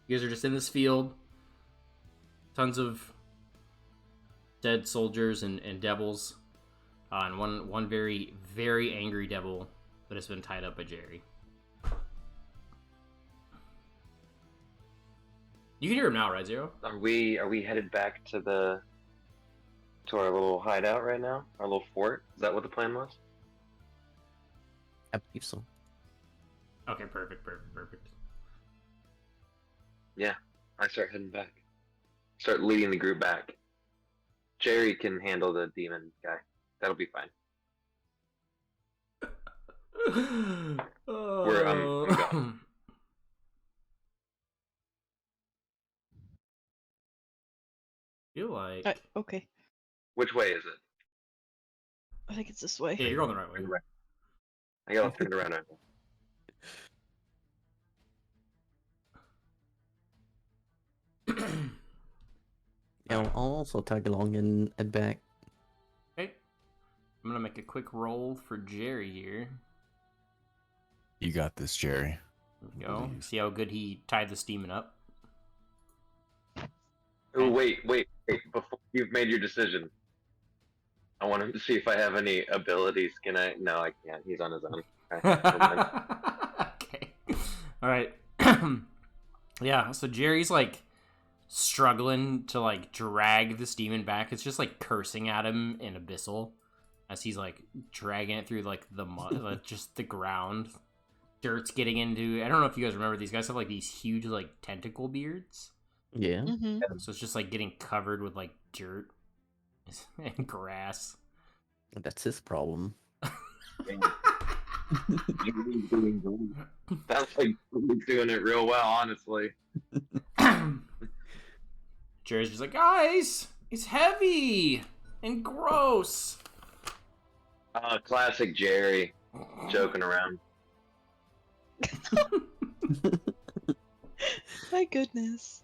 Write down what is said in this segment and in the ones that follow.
You guys are just in this field. Tons of dead soldiers and devils. And one very, very angry devil that has been tied up by Jerry. You can hear him now, right, Zero? Are we headed back to our little hideout right now? Our little fort? Is that what the plan was? I believe so. Okay, perfect. Yeah, I start heading back. Start leading the group back. Jerry can handle the demon guy. That'll be fine. I'm going. Feel like Okay. Which way is it? I think it's this way. yeah, you're going the right way. Right. I gotta turn it around right now. Yeah, I'll also tag along and head back. Okay. I'm gonna make a quick roll for Jerry here. You got this, Jerry. There we go. See how good he tied this demon up. Oh, wait. Before you've made your decision, I want him to see if I have any abilities. Can I? No, I can't. He's on his own. Okay. All right. Yeah, so Jerry's like struggling to like drag this demon back. It's just like cursing at him in abyssal as he's like dragging it through like the mud, like, just the ground. Dirt's getting into. I don't know if you guys remember, these guys have like these huge like tentacle beards. Yeah. Mm-hmm. So it's just like getting covered with like dirt and grass. That's his problem. That's like doing it real well, honestly. Jerry's just like, guys, it's heavy and gross. Classic Jerry, joking around. My goodness.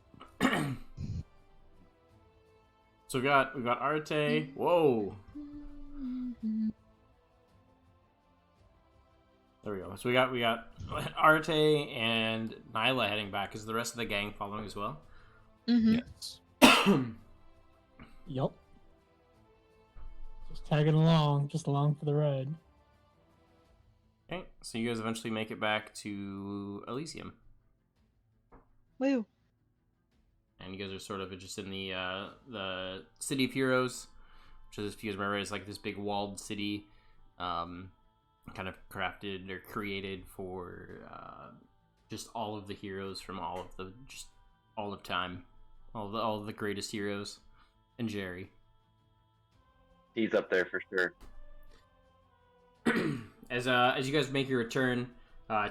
So we got Arte. Whoa. There we go. So we got Arte and Nyla heading back. Is the rest of the gang following as well? Mm-hmm. Yes. Yup. Just tagging along, just along for the ride. Okay, so you guys eventually make it back to Elysium, Woo. and you guys are sort of just in the City of Heroes, which is, if you guys remember, is like this big walled city, kind of crafted or created for just all of the heroes from all of time, all of the greatest heroes, and Jerry. He's up there for sure. As you guys make your return,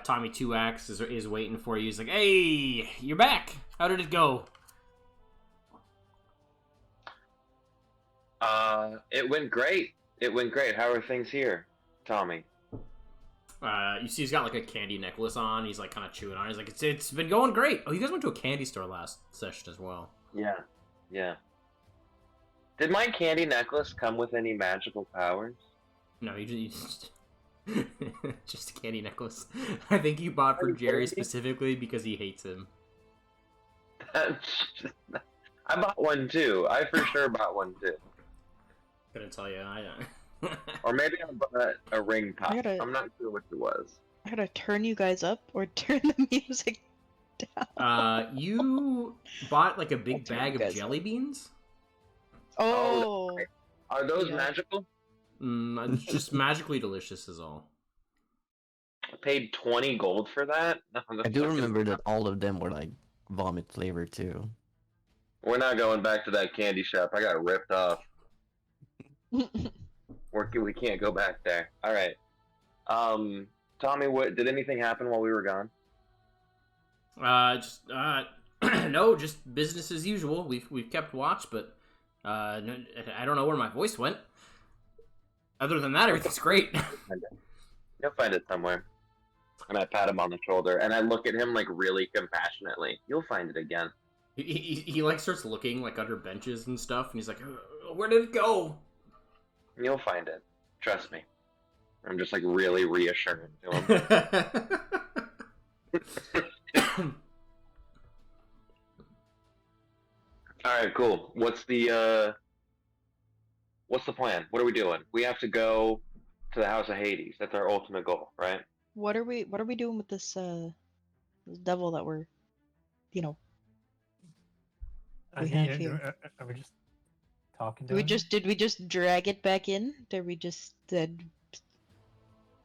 Tommy Two Axe is waiting for you. He's like, "Hey, you're back. How did it go?" It went great. How are things here, Tommy? You see, he's got like a candy necklace on. He's like kind of chewing on it. He's like, "It's been going great." Oh, you guys went to a candy store last session as well. Yeah. Did my candy necklace come with any magical powers? No, you just a candy necklace. I think you bought for Jerry specifically because he hates him. I bought one too. I for sure bought one too. Couldn't tell you. Or maybe I bought a ring pop. gotta- I'm not sure which it was. I gotta turn you guys up or turn the music down. You bought like a big I'll turn bag you of guys jelly beans. Oh. Are those Yeah. magical? It's just magically delicious is all. I paid 20 gold for that? No, I do remember that all of them were like vomit flavor too. We're not going back to that candy shop. I got ripped off. We can't go back there. All right. Tommy, did anything happen while we were gone? No, just business as usual. We've kept watch, but I don't know where my voice went. Other than that, everything's great. You'll find it somewhere. And I pat him on the shoulder, and I look at him like really compassionately. You'll find it again. He like starts looking like under benches and stuff, and he's like, "Where did it go?" You'll find it. Trust me. I'm just like really reassuring to him. All right, cool. What's the plan? What are we doing? We have to go to the House of Hades. That's our ultimate goal, right? What are we doing with this devil that we're, you know, we have here? Are we just talking to We him? did we just drag it back in? Did we just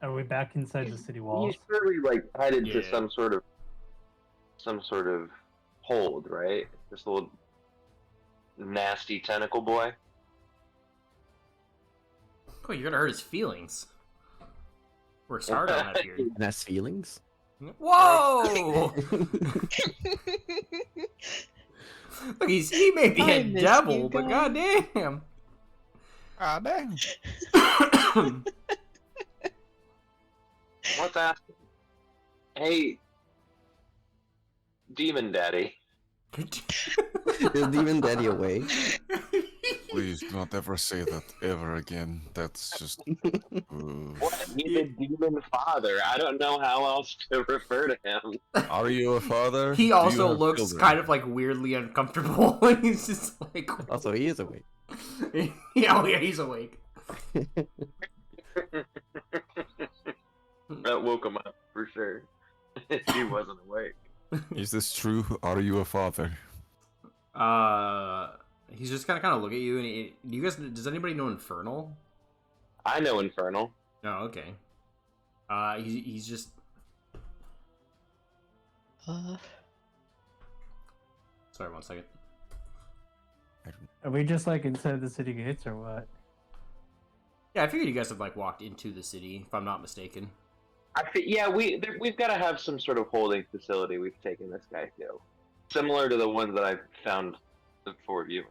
Are we back inside the city walls? He's really like headed to Yeah. some sort of hold, right? This little nasty tentacle boy. Oh, you're gonna hurt his feelings. We're started on that period. And has feelings. Whoa! Look, he may be I a missed devil, you but guys. goddamn. Ah, dang. What's asking? Hey, Demon Daddy. Is Demon Daddy away? Please do not ever say that ever again. That's just. What? He's a demon father. I don't know how else to refer to him. Are you a father? He Do you also have looks children? kind of like weirdly uncomfortable. He's just like, Also, he is awake. yeah, oh yeah, he's awake. That woke him up for sure. He wasn't awake. Is this true? Are you a father? He's just kind of look at you, and do you guys? Does anybody know Infernal? I know Infernal. Oh, okay. He's just. Sorry, 1 second. Are we just like inside the city gates or what? Yeah, I figured you guys have like walked into the city, if I'm not mistaken. Yeah, we've got to have some sort of holding facility we've taken this guy to, similar to the ones that I found the four of you in.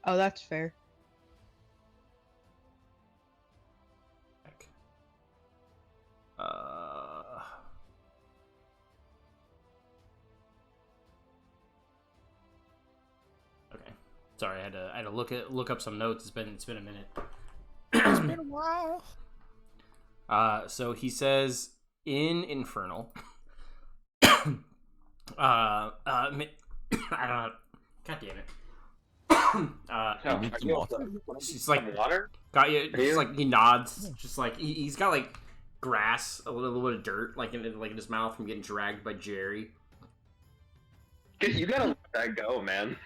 Oh, that's fair. Heck. Okay. Sorry, I had to look up some notes. It's been a minute. It's been a while. So he says in Infernal. I don't know. God damn it. You need some water. She's like, Some water? got you. Just like he nods. Just like he's got like grass, a little bit of dirt, like in his mouth from getting dragged by Jerry. You gotta let that go, man.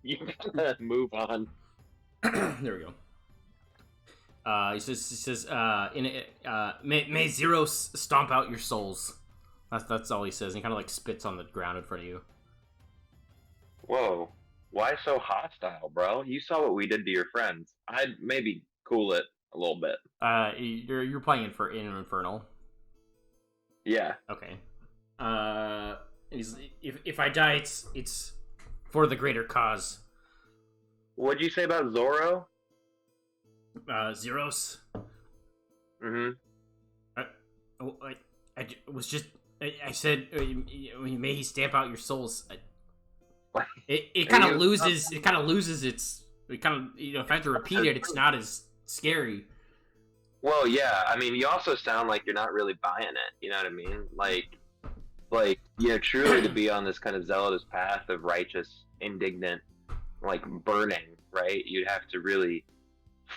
You gotta move on. There we go. He says, may Zeros stomp out your souls. That's all he says. And he kind of like spits on the ground in front of you. Whoa. Why so hostile, bro? You saw what we did to your friends. I'd maybe cool it a little bit. You're playing in Infernal. Yeah. Okay. If I die, it's for the greater cause. What'd you say about Zorro? Zeros. Mm-hmm. I was just. I said, may he stamp out your souls. It kind of loses. It kind of loses its. It kind of if I have to repeat it, it's not as scary. Well, yeah. I mean, you also sound like you're not really buying it. You know what I mean? Like truly to be on this kind of zealous path of righteous, indignant, like burning, right? You'd have to really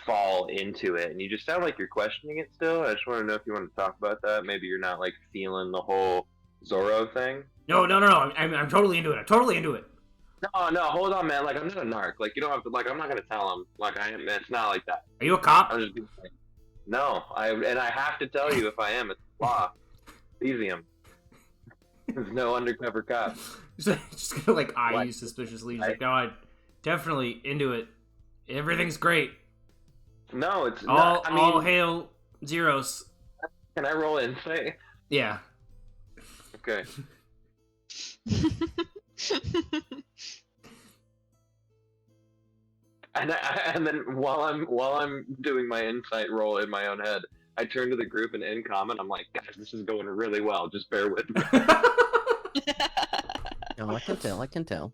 fall into it, and you just sound like you're questioning it still. I just want to know if you want to talk about that. Maybe you're not like feeling the whole Zorro thing. No. I'm totally into it. I'm totally into it. No, hold on, man. Like, I'm not a narc. Like, you don't have to. Like, I'm not gonna tell him. Like, I am. It's not like that. Are you a cop? I'm just. No, I have to tell you if I am. It's law. Easium. There's no undercover cop. Just gonna like eye What? you suspiciously. He's like, no, I'm definitely into it. Everything's great. No, it's not. I mean, all hail Zeros. can I roll insight? Yeah. Okay. And then while I'm doing my insight roll in my own head, I turn to the group and in comment, I'm like, guys, this is going really well. Just bear with me. No, I can tell. I can tell.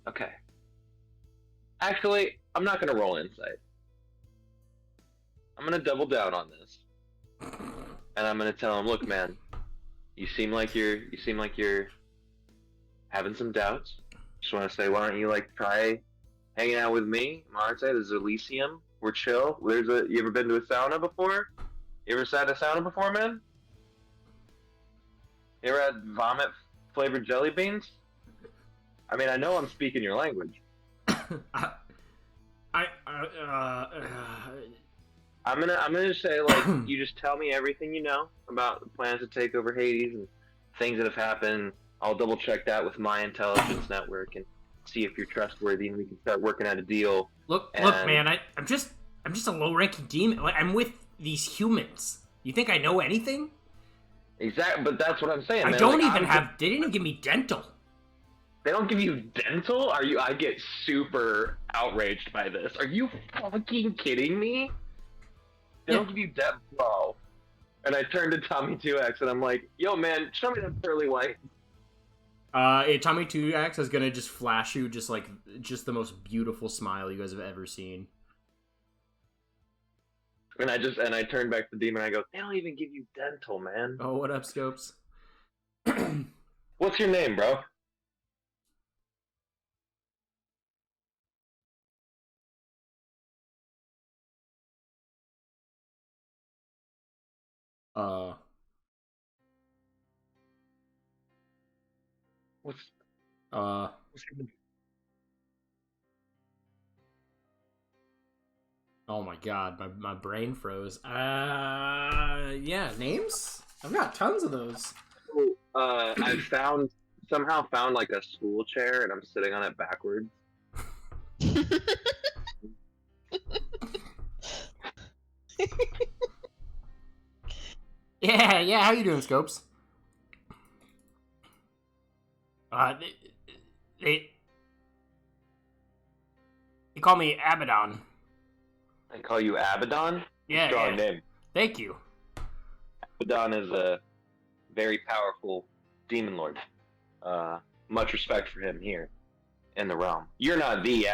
Okay. Actually, I'm not gonna roll insight. I'm gonna double down on this, and I'm gonna tell him, look, man, you seem like you're having some doubts. Just want to say, why don't you like try hanging out with me, Marte? There's Elysium. We're chill. You ever been to a sauna before? You ever sat in a sauna before, man? You ever had vomit flavored jelly beans? I mean, I know I'm speaking your language. I'm gonna say, like, you just tell me everything you know about the plans to take over Hades and things that have happened. I'll double check that with my intelligence network and see if you're trustworthy, and we can start working out a deal. Look, man, I'm just a low-ranking demon. Like, I'm with these humans. You think I know anything? Exactly, but that's what I'm saying. I man. don't like, even have. They didn't give me dental. They don't give you dental? I get super outraged by this. Are you fucking kidding me? They don't give you dental, bro. And I turned to Tommy 2X and I'm like, yo, man, show me that pearly white. Tommy 2X is gonna just flash you just the most beautiful smile you guys have ever seen. And I turned back to the demon and I go, they don't even give you dental, man. Oh, what up, Scopes? What's your name, bro? What's your name? Oh my god, my brain froze. Yeah, names? I've got tons of those. I somehow found like a school chair and I'm sitting on it backwards. Yeah, how you doing, Scopes? They call me Abaddon. They call you Abaddon? Yeah, Strong name. Thank you. Abaddon is a very powerful demon lord. Much respect for him here in the realm. You're not the...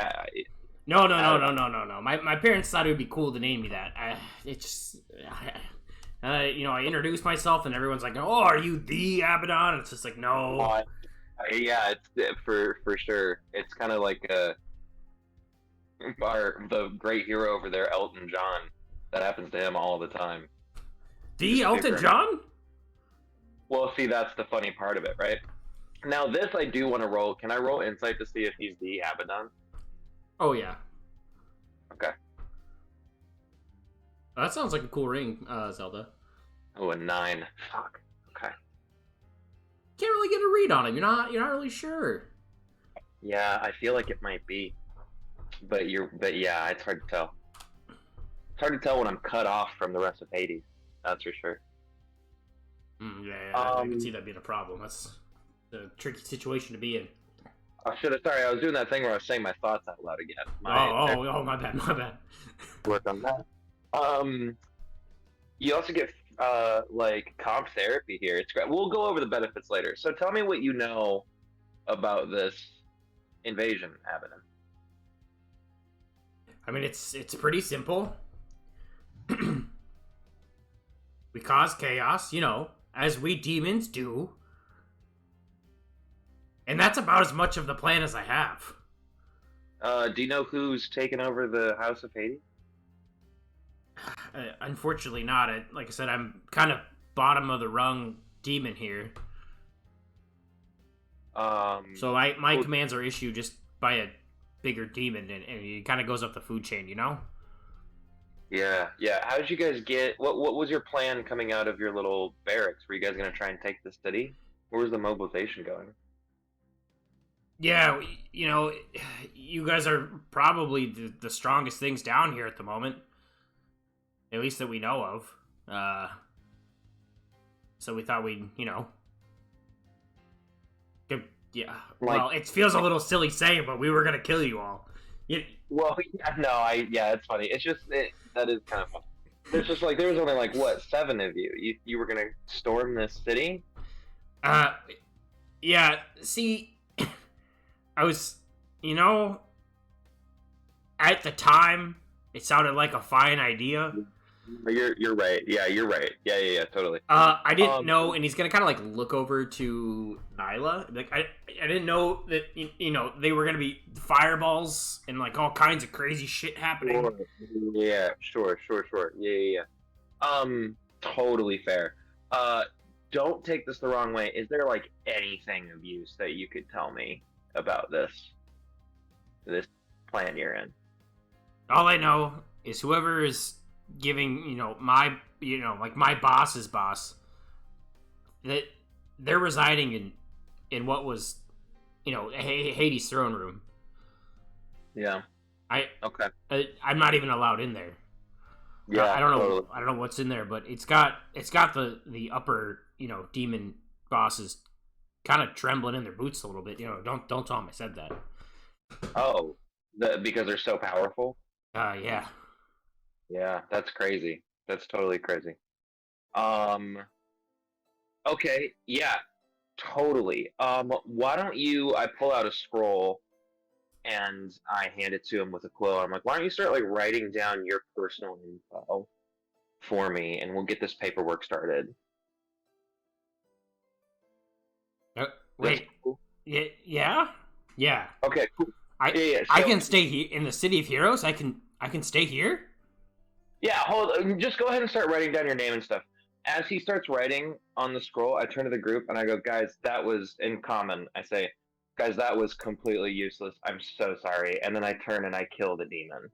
No. My parents thought it would be cool to name me that. I introduced myself and everyone's like, "Oh, are you the Abaddon?" And it's just like, no. Yeah, it's for sure. It's kind of like the great hero over there, Elton John. That happens to him all the time. The Elton John? Well, see, that's the funny part of it, right? Now, this I do want to roll. Can I roll insight to see if he's the Abaddon? Oh, yeah. Okay. That sounds like a cool ring, Zelda. Oh, a 9. Fuck. Okay. Can't really get a read on him. You're not really sure. Yeah, I feel like it might be. But yeah, it's hard to tell. It's hard to tell when I'm cut off from the rest of Hades. That's for sure. I can see that being a problem. That's a tricky situation to be in. Oh, shit, sorry, I was doing that thing where I was saying my thoughts out loud again. My bad. Work on that. You also get, like, comp therapy here. It's great. We'll go over the benefits later. So tell me what you know about this invasion, Abaddon. I mean, it's pretty simple. We cause chaos, as we demons do. And that's about as much of the plan as I have. Do you know who's taken over the House of Hades? Unfortunately not. Like I said, I'm kind of bottom of the rung demon here. So my commands are issued just by a bigger demon, and it kind of goes up the food chain, Yeah. How did you guys get... What was your plan coming out of your little barracks? Were you guys going to try and take the city? Where was the mobilization going? Yeah, you guys are probably the strongest things down here at the moment. At least that we know of. So we thought we'd, yeah. Well, it feels a little silly saying, but we were going to kill you all. Well, it's funny. It's just, that is kind of funny. It's just like, there was only like, 7 of you? You were going to storm this city? Yeah, see... I was, at the time, it sounded like a fine idea. You're right. Yeah, you're right. Yeah, totally. I didn't know, and he's gonna kind of like look over to Nyla. Like I didn't know that you know they were gonna be fireballs and like all kinds of crazy shit happening. Sure. Yeah, sure. Yeah. Totally fair. Don't take this the wrong way. Is there like anything of use that you could tell me about this plan you're in? All I know is whoever is giving my like my boss's boss, that they're residing in what was Hades' throne room. Yeah. Okay. I'm not even allowed in there. Yeah. I don't know. Totally. I don't know what's in there, but it's got the upper demon bosses kind of trembling in their boots a little bit. Don't tell them I said that. Oh, because they're so powerful. Yeah. Yeah, that's crazy. That's totally crazy. Okay, yeah, totally. Why don't you? I pull out a scroll and I hand it to him with a quill. I'm like, why don't you start like writing down your personal info for me, and we'll get this paperwork started. Wait. That's cool. Yeah. Okay, cool. I So, can stay here in the City of Heroes. I can stay here. yeah, hold. Just go ahead and start writing down your name and stuff. As he starts writing on the scroll, I turn to the group and I go, guys, that was in common. I say, guys, that was completely useless. I'm so sorry. And then I turn and I kill the demon.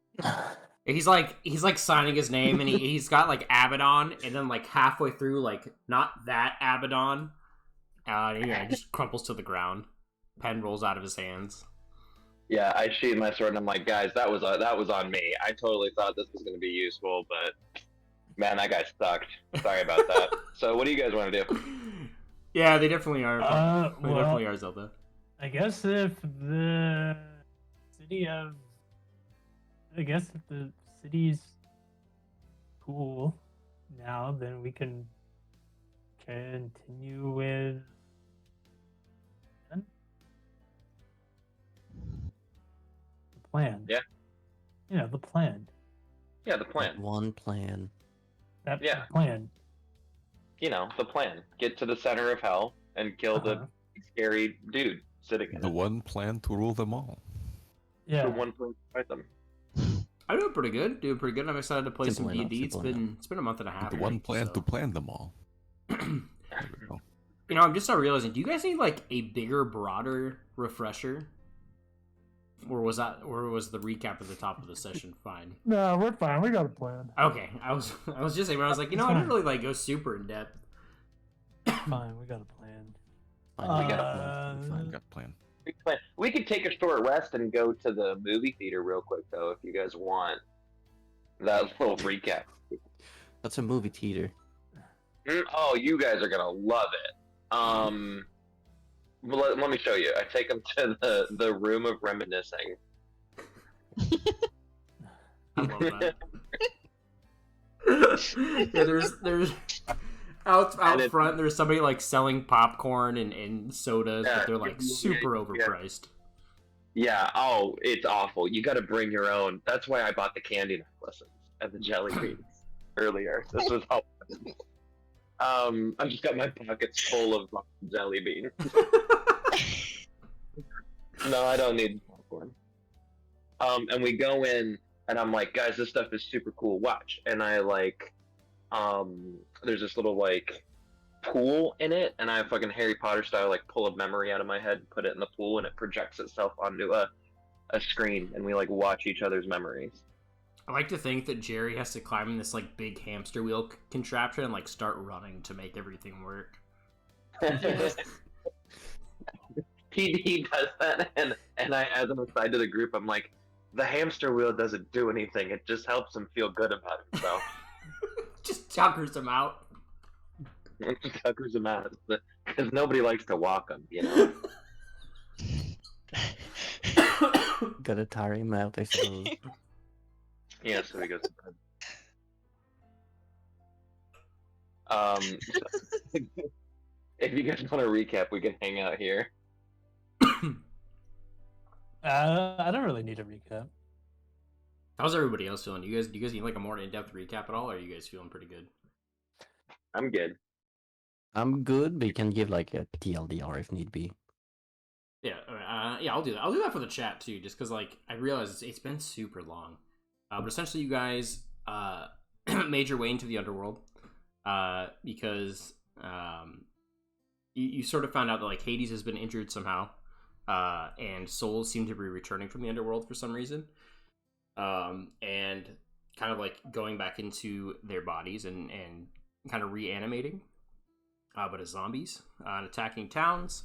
He's like signing his name, and he's got like Abaddon, and then like halfway through, like not that Abaddon, it just crumples to the ground. Pen rolls out of his hands. Yeah, I sheathe my sword and I'm like, guys, that was on me. I totally thought this was going to be useful, but man, that guy sucked. Sorry about that. So, what do you guys want to do? Yeah, they definitely are. They Well, definitely are Zelda. I guess if the city's cool now, then we can continue with the plan. Yeah. Yeah, the plan. Yeah, the plan. One plan. That's Yeah. the plan. The plan. Get to the center of hell and kill the scary dude sitting in The it. one plan to rule them all. Yeah. The one plan to fight them. I'm doing pretty good. I'm excited to play Simple some enough, D&D. It's simple been a month and a half. The I one think, plan so. to plan them all. There we go. I'm just not realizing. Do you guys need like a bigger, broader refresher? Or was the recap at the top of the session fine? No, we're fine. We got a plan. Okay, I was just saying. I was like, I didn't really like go super in depth. Fine, we got a plan. Fine, we got a plan. We Fine. got a plan. We could take a short rest and go to the movie theater real quick, though, if you guys want that little recap. That's a movie theater. Oh, you guys are gonna love it. Well, let me show you. I take them to the room of reminiscing. I love that. Yeah, there's out front. There's somebody like selling popcorn and sodas, but they're like super overpriced. Yeah. Oh, it's awful. You got to bring your own. That's why I bought the candy necklaces and the jelly beans earlier. This was all. I just got my pockets full of jelly beans. No, I don't need popcorn. And we go in, and I'm like, guys, this stuff is super cool. Watch. And I like, there's this little like pool in it, and I fucking Harry Potter style like pull a memory out of my head, put it in the pool, and it projects itself onto a screen, and we like watch each other's memories. I like to think that Jerry has to climb in this like big hamster wheel contraption and like start running to make everything work. He does that, and I, as an aside to the group, I'm like, the hamster wheel doesn't do anything. It just helps him feel good about himself. Just chuckers him out. Tuckers him out because nobody likes to walk him, you know. Gotta tire him out, I suppose. Yeah, so he goes. If you guys want to recap, we can hang out here. I don't really need a recap. How's everybody else feeling? Do you guys need like a more in-depth recap at all, or are you guys feeling pretty good? I'm good. I'm good, but you can give like a TLDR if need be. Yeah, yeah, I'll do that. I'll do that for the chat too, just because like I realize it's been super long. But essentially, you guys made your way into the underworld because you sort of found out that like Hades has been injured somehow, and souls seem to be returning from the underworld for some reason, and kind of like going back into their bodies and kind of reanimating, but as zombies and attacking towns.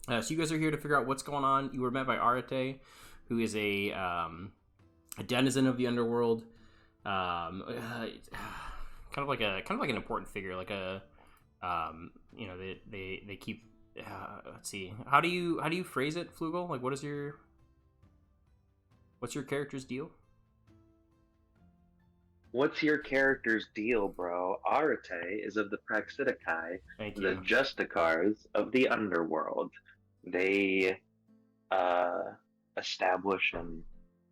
So you guys are here to figure out what's going on. You were met by Arate, who is a denizen of the underworld, kind of like an important figure, like a they keep. Let's see, how do you phrase it, Flugel? Like, what's your character's deal? What's your character's deal, bro? Arate is of the Praxiticae, Thank the you. Justicars of the underworld. They establish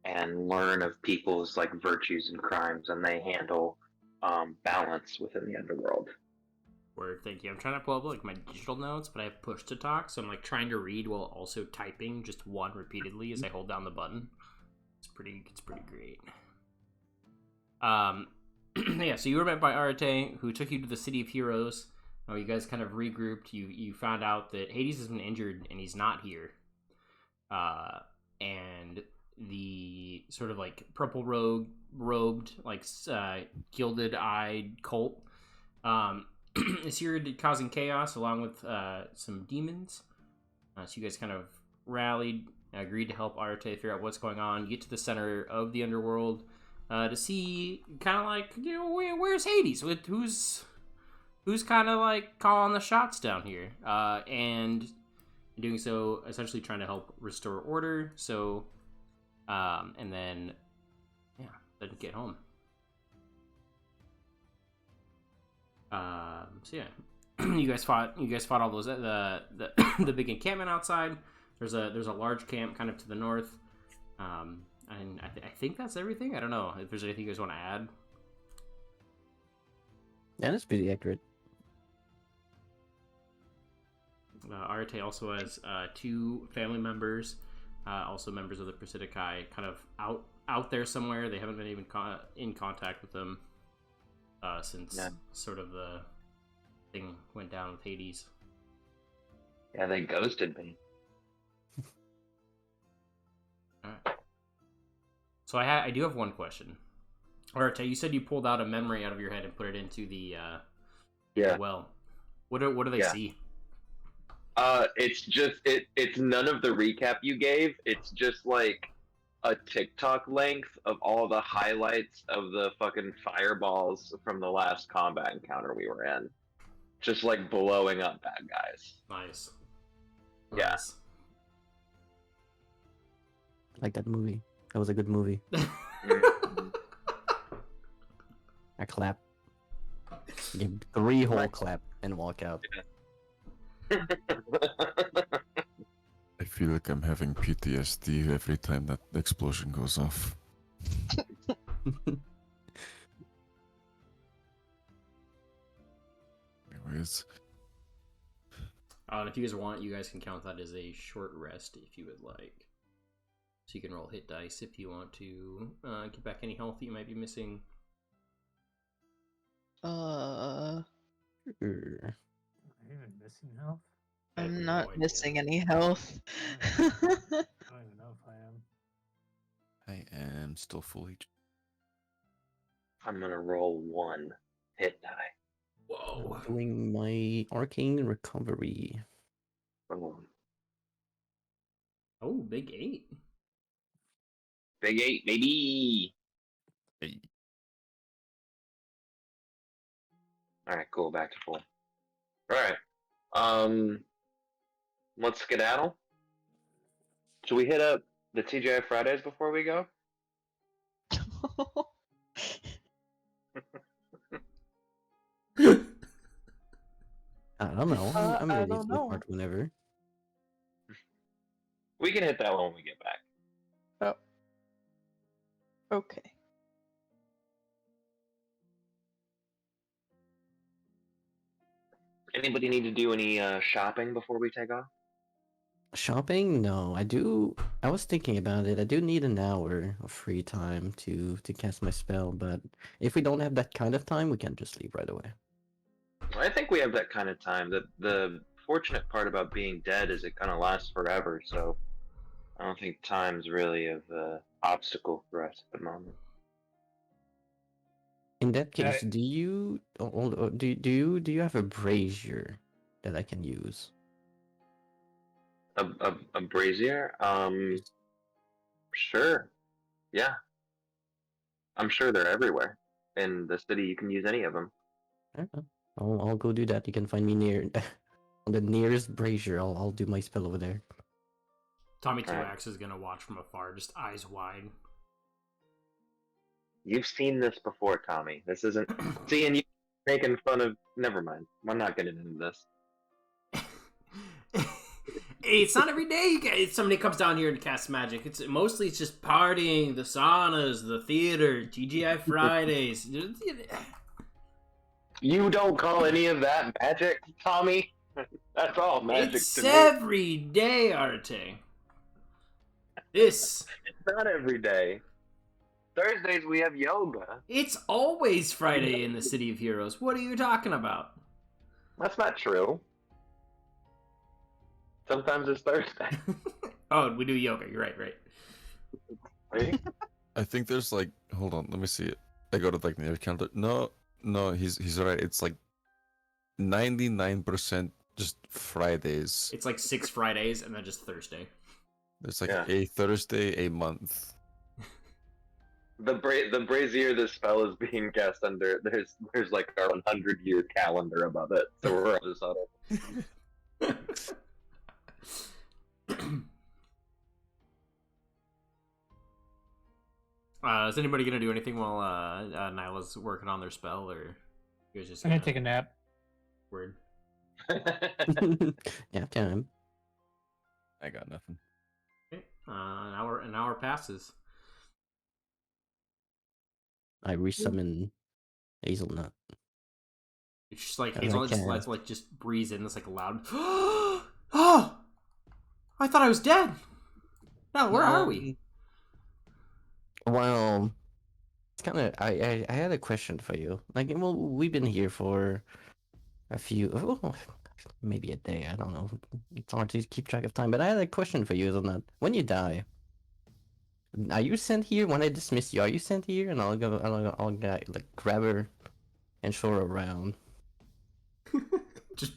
and learn of people's like virtues and crimes, and they handle balance within the underworld. Word, thank you. I'm trying to pull up like my digital notes, but I have push to talk, so I'm like trying to read while also typing just one repeatedly as I hold down the button. It's pretty great. Yeah, so you were met by Arate, who took you to the City of Heroes. You guys kind of regrouped. You found out that Hades has been injured and he's not here. And the sort of like purple robed, like gilded-eyed cult is here causing chaos along with some demons. So you guys kind of rallied, agreed to help Arate figure out what's going on, get to the center of the underworld to see kind of like, where's Hades? Who's kind of like calling the shots down here, and in doing so, essentially trying to help restore order. So, and then get home. So yeah, you guys fought all those the the big encampment outside. There's a large camp kind of to the north. And I think that's everything. I don't know if there's anything you guys want to add. Yeah, that's pretty accurate. Arate also has 2 family members, also members of the Praxiticae, kind of out there somewhere. They haven't been even in contact with them since sort of the thing went down with Hades. Yeah, they ghosted me. All right. So I do have one question. Arate, you said you pulled out a memory out of your head and put it into the well. What do they see? It's just it's none of the recap you gave. It's just like a TikTok length of all the highlights of the fucking fireballs from the last combat encounter we were in. Just like blowing up bad guys. Nice. Yeah. Nice. I like that movie. That was a good movie. I clap. Give 3 whole clap and walk out. I feel like I'm having PTSD every time that explosion goes off. Anyways. And if you guys want, you guys can count that as a short rest if you would like. So you can roll hit dice if you want to get back any health that you might be missing. Am I even missing health? I have I'm no not idea. missing any health. I don't even know if I am. I am still full HP. I'm gonna roll 1 hit die. Whoa. Doing my arcane recovery. Boom. Oh, big 8. Big 8, baby. Hey. All right, cool. Back to full. All right. Let's skedaddle. Should we hit up the TGI Fridays before we go? I don't know. I'm I ready don't to know. depart whenever. We can hit that one when we get back. Okay. Anybody need to do any shopping before we take off? Shopping? No, I do. I was thinking about it. I do need an hour of free time to cast my spell, but if we don't have that kind of time, we can just leave right away. I think we have that kind of time. The fortunate part about being dead is it kind of lasts forever, so I don't think time's really an obstacle for us at the moment. In that case, I- do you have a brazier that I can use? A brazier? Sure. Yeah. I'm sure they're everywhere. In the city, you can use any of them. I don't know. I'll go do that. You can find me near on the nearest brazier. I'll do my spell over there. Tommy Two Alright. Axe is gonna watch from afar, just eyes wide. You've seen this before, Tommy. This isn't seeing you making fun of. Never mind. We're not getting into this. Hey, it's not every day somebody comes down here and casts magic. It's just partying, the saunas, the theater, TGI Fridays. You don't call any of that magic, Tommy? That's all magic It's to me. every day, Arte. This. It's not every day. Thursdays we have yoga. It's always Friday in the City of Heroes. What are you talking about? That's not true. Sometimes it's Thursday. Oh, we do yoga. You're right. See? I think there's like, hold on, let me see it. I got it like near calendar. No, he's right. It's like 99% just Fridays. It's like 6 Fridays and then just Thursday. There's like Yeah. a Thursday a month. The brazier this spell is being cast under, there's like our 100-year calendar above it, so we're all just on it. Is anybody gonna do anything while Nyla's working on their spell, or you guys just I'm gonna take a nap. word? Yeah, time. I got nothing. Okay. An hour passes. I resummon Hazelnut. It's just like I Hazelnut just can't. lets like just breeze in this like a loud. Oh, I thought I was dead. No, where are we? Well, it's kind of. I had a question for you. Like, well, we've been here for a few, maybe a day. I don't know. It's hard to keep track of time. But I had a question for you, Hazelnut. When you die, are you sent here? When I dismiss you, are you sent here? And I'll like grab her and show her around. Just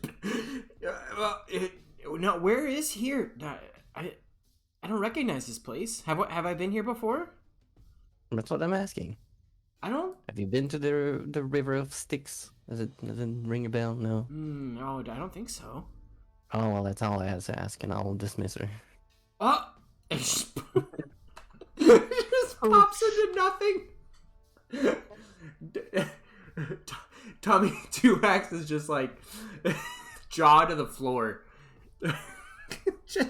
no. Where is here? I don't recognize this place. Have I been here before? That's what I'm asking. I don't. Have you been to the River of Styx? Does it ring a bell? No. No, I don't think so. Oh well, that's all I had to ask, and I'll dismiss her. Oh, it just, it just pops into nothing. Tommy Two Axe is just like jaw to the floor.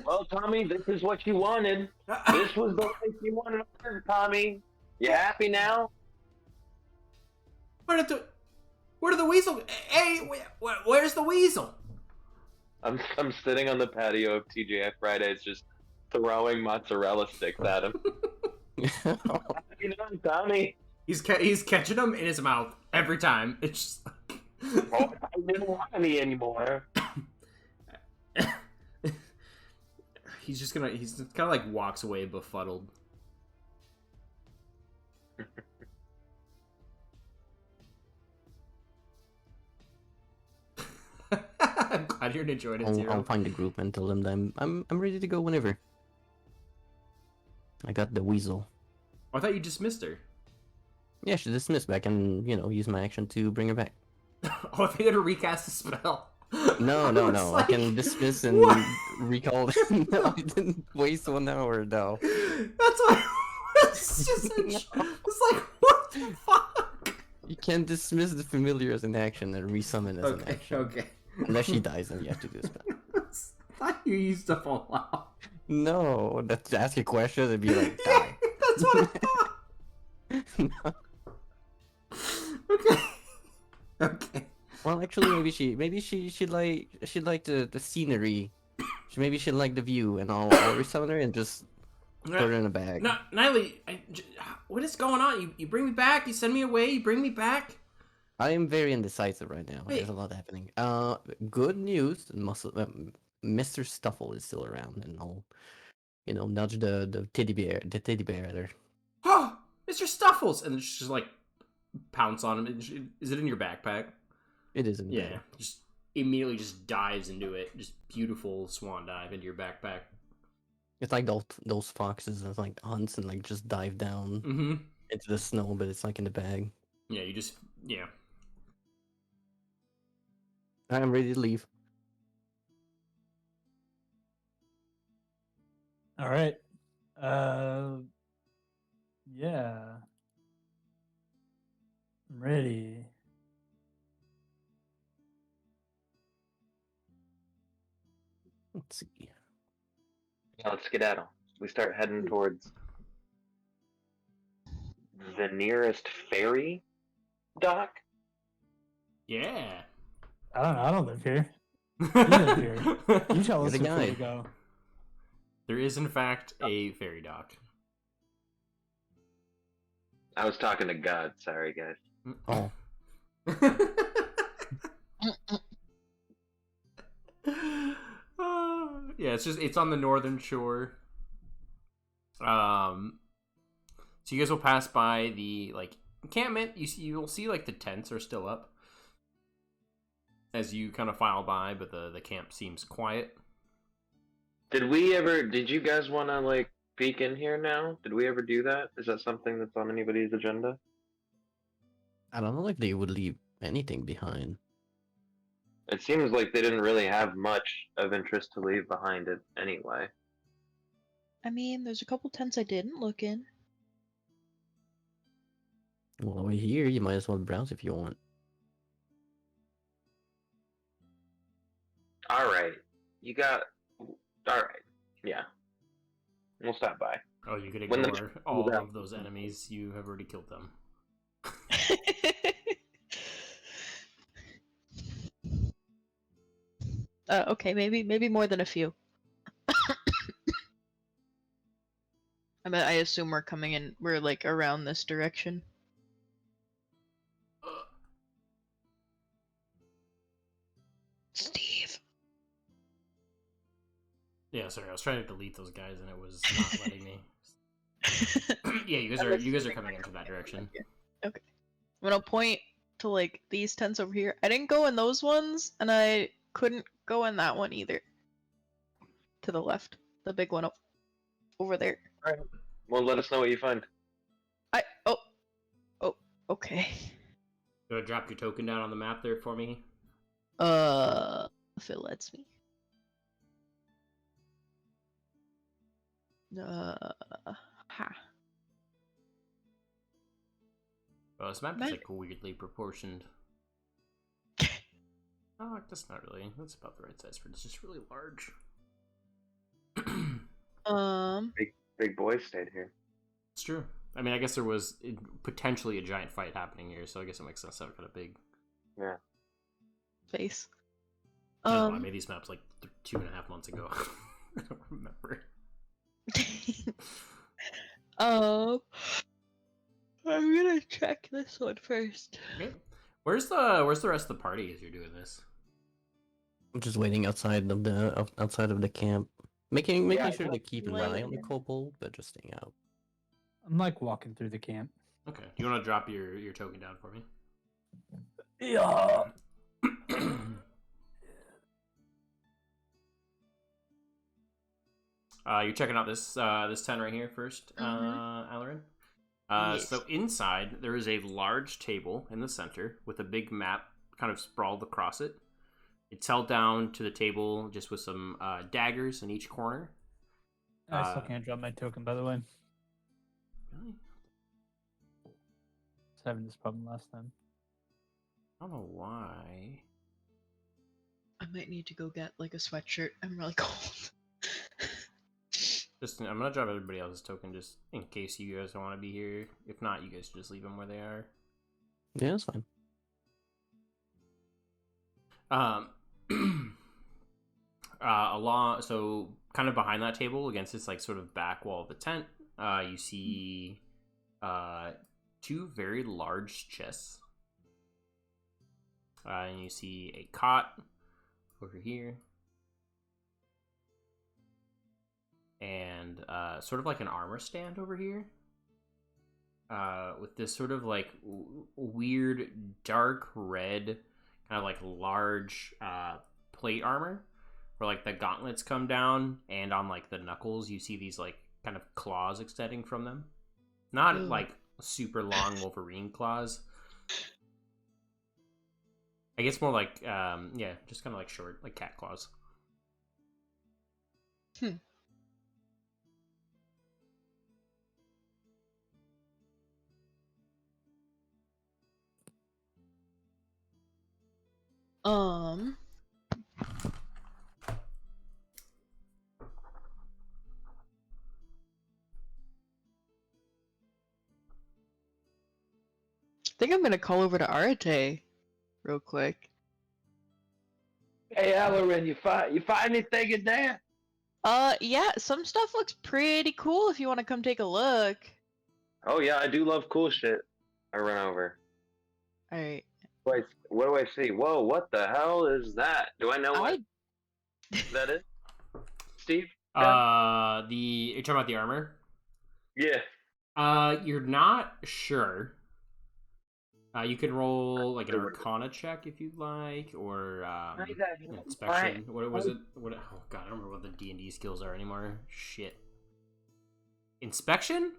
Well, Tommy, this is what you wanted. This was the life you wanted, Tommy. You happy now? Where did the weasel? Hey, where's the weasel? I'm sitting on the patio of TGI Fridays, just throwing mozzarella sticks at him. Happy now, Tommy. He's catching them in his mouth every time. It's just like... Oh, I didn't want any anymore. He's just kind of like walks away befuddled. I'm glad you're enjoying it, Zero. I'll find the group and tell them that I'm ready to go whenever. I got the weasel. Oh, I thought you dismissed her. Yeah, she's dismissed back and use my action to bring her back. Oh, I think I had to recast the spell. No. was like, I can dismiss and what? recall. No, I didn't waste 1 hour though. That's why it's just it's like, what the fuck? You can dismiss the familiar as an action and resummon as an action. Okay. Unless she dies, then you have to do a spell. I thought you used up a lot. No, that's to ask a question and be like, die. That's what I thought. Okay. Okay. Well, actually, maybe she liked the scenery. Maybe she liked the view, and I'll resummon her and just put her in a bag. No, Niley, what is going on? You bring me back? You send me away? You bring me back? I am very indecisive right now. Wait. There's a lot happening. Good news. Mr. Stuffle is still around, and I'll, nudge the teddy bear at her. Oh, Mr. Stuffles! And she's just like pounce on him. Is it in your backpack? It is in the Yeah. bag. Just immediately just dives into it. Just beautiful swan dive into your backpack. It's like those foxes that like hunts and like just dive down Mm-hmm. into the snow, but it's like in the bag. Yeah, yeah. I'm ready to leave. All right. Yeah. I'm ready. Let's see. Yeah, let's skedaddle. We start heading towards the nearest ferry dock. Yeah. I don't know. I don't live here. live here. You tell You're us the which way to guide. go. There is, in fact, a ferry dock. I was talking to God. Sorry, guys. Oh, Yeah, it's on the northern shore. So you guys will pass by the encampment. You'll see like the tents are still up as you kind of file by, but the camp seems quiet. Did you guys want to peek in here now? Did we ever do that? Is that something that's on anybody's agenda? I don't know if they would leave anything behind. It seems like they didn't really have much of interest to leave behind it anyway. I mean, there's a couple tents I didn't look in. Well, over here, you might as well browse if you want. Alright. Alright. Yeah. We'll stop by. Oh, you could When the- ignore all of those enemies. You have already killed them. Okay, maybe more than a few. I assume we're coming in. We're like around this direction. Steve. Yeah, sorry, I was trying to delete those guys and it was not letting me. Yeah, you guys are coming in from that direction. Okay. I'm gonna point to like these tents over here. I didn't go in those ones, and I couldn't go in that one either. To the left, the big one over there. Alright. Well, let us know what you find. Oh, okay. You wanna drop your token down on the map there for me? If it lets me. Ha. Well, this map is like weirdly proportioned. Oh, that's not really. That's about the right size for it. It's just really large. Big boys stayed here. It's true. I mean, I guess there was potentially a giant fight happening here, so I guess it makes sense to have kind of big. Yeah. Space. I don't know, I made these maps like 2.5 months ago. I don't remember. I'm gonna check this one first. Okay. Where's the rest of the party as you're doing this? I'm just waiting outside of the camp, making sure to keep an eye on the kobold, but just staying out. I'm like walking through the camp. Okay. Do you want to drop your token down for me? Yeah. You're checking out this tent right here first, Alarin. Yes. So inside there is a large table in the center with a big map kind of sprawled across it. It's held down to the table just with some daggers in each corner. I still can't drop my token, by the way. Really? I was having this problem last time. I don't know why. I might need to go get like a sweatshirt. I'm really cold. I'm gonna drop everybody else's token just in case you guys don't want to be here. If not, you guys just leave them where they are. Yeah, that's fine. So kind of behind that table, against this like sort of back wall of the tent, you see two very large chests. And you see a cot over here. And sort of like an armor stand over here. With this sort of like weird dark red, kind of like large plate armor. Where like the gauntlets come down, and on like the knuckles you see these like kind of claws extending from them. Not like super long Wolverine claws. I guess more like just kind of like short, like cat claws. I think I'm gonna call over to Arate real quick. Hey, Alarin, you find anything in there? Yeah, some stuff looks pretty cool if you want to come take a look. Oh yeah, I do love cool shit. I run over. Alright. What do I see? Whoa, what the hell is that? Do I know what that is? Steve? You're talking about the armor? Yeah. You're not sure. You can roll like an Arcana check if you'd like, or inspection. What was it? What? Oh god, I don't remember what the D&D skills are anymore. Shit. Inspection?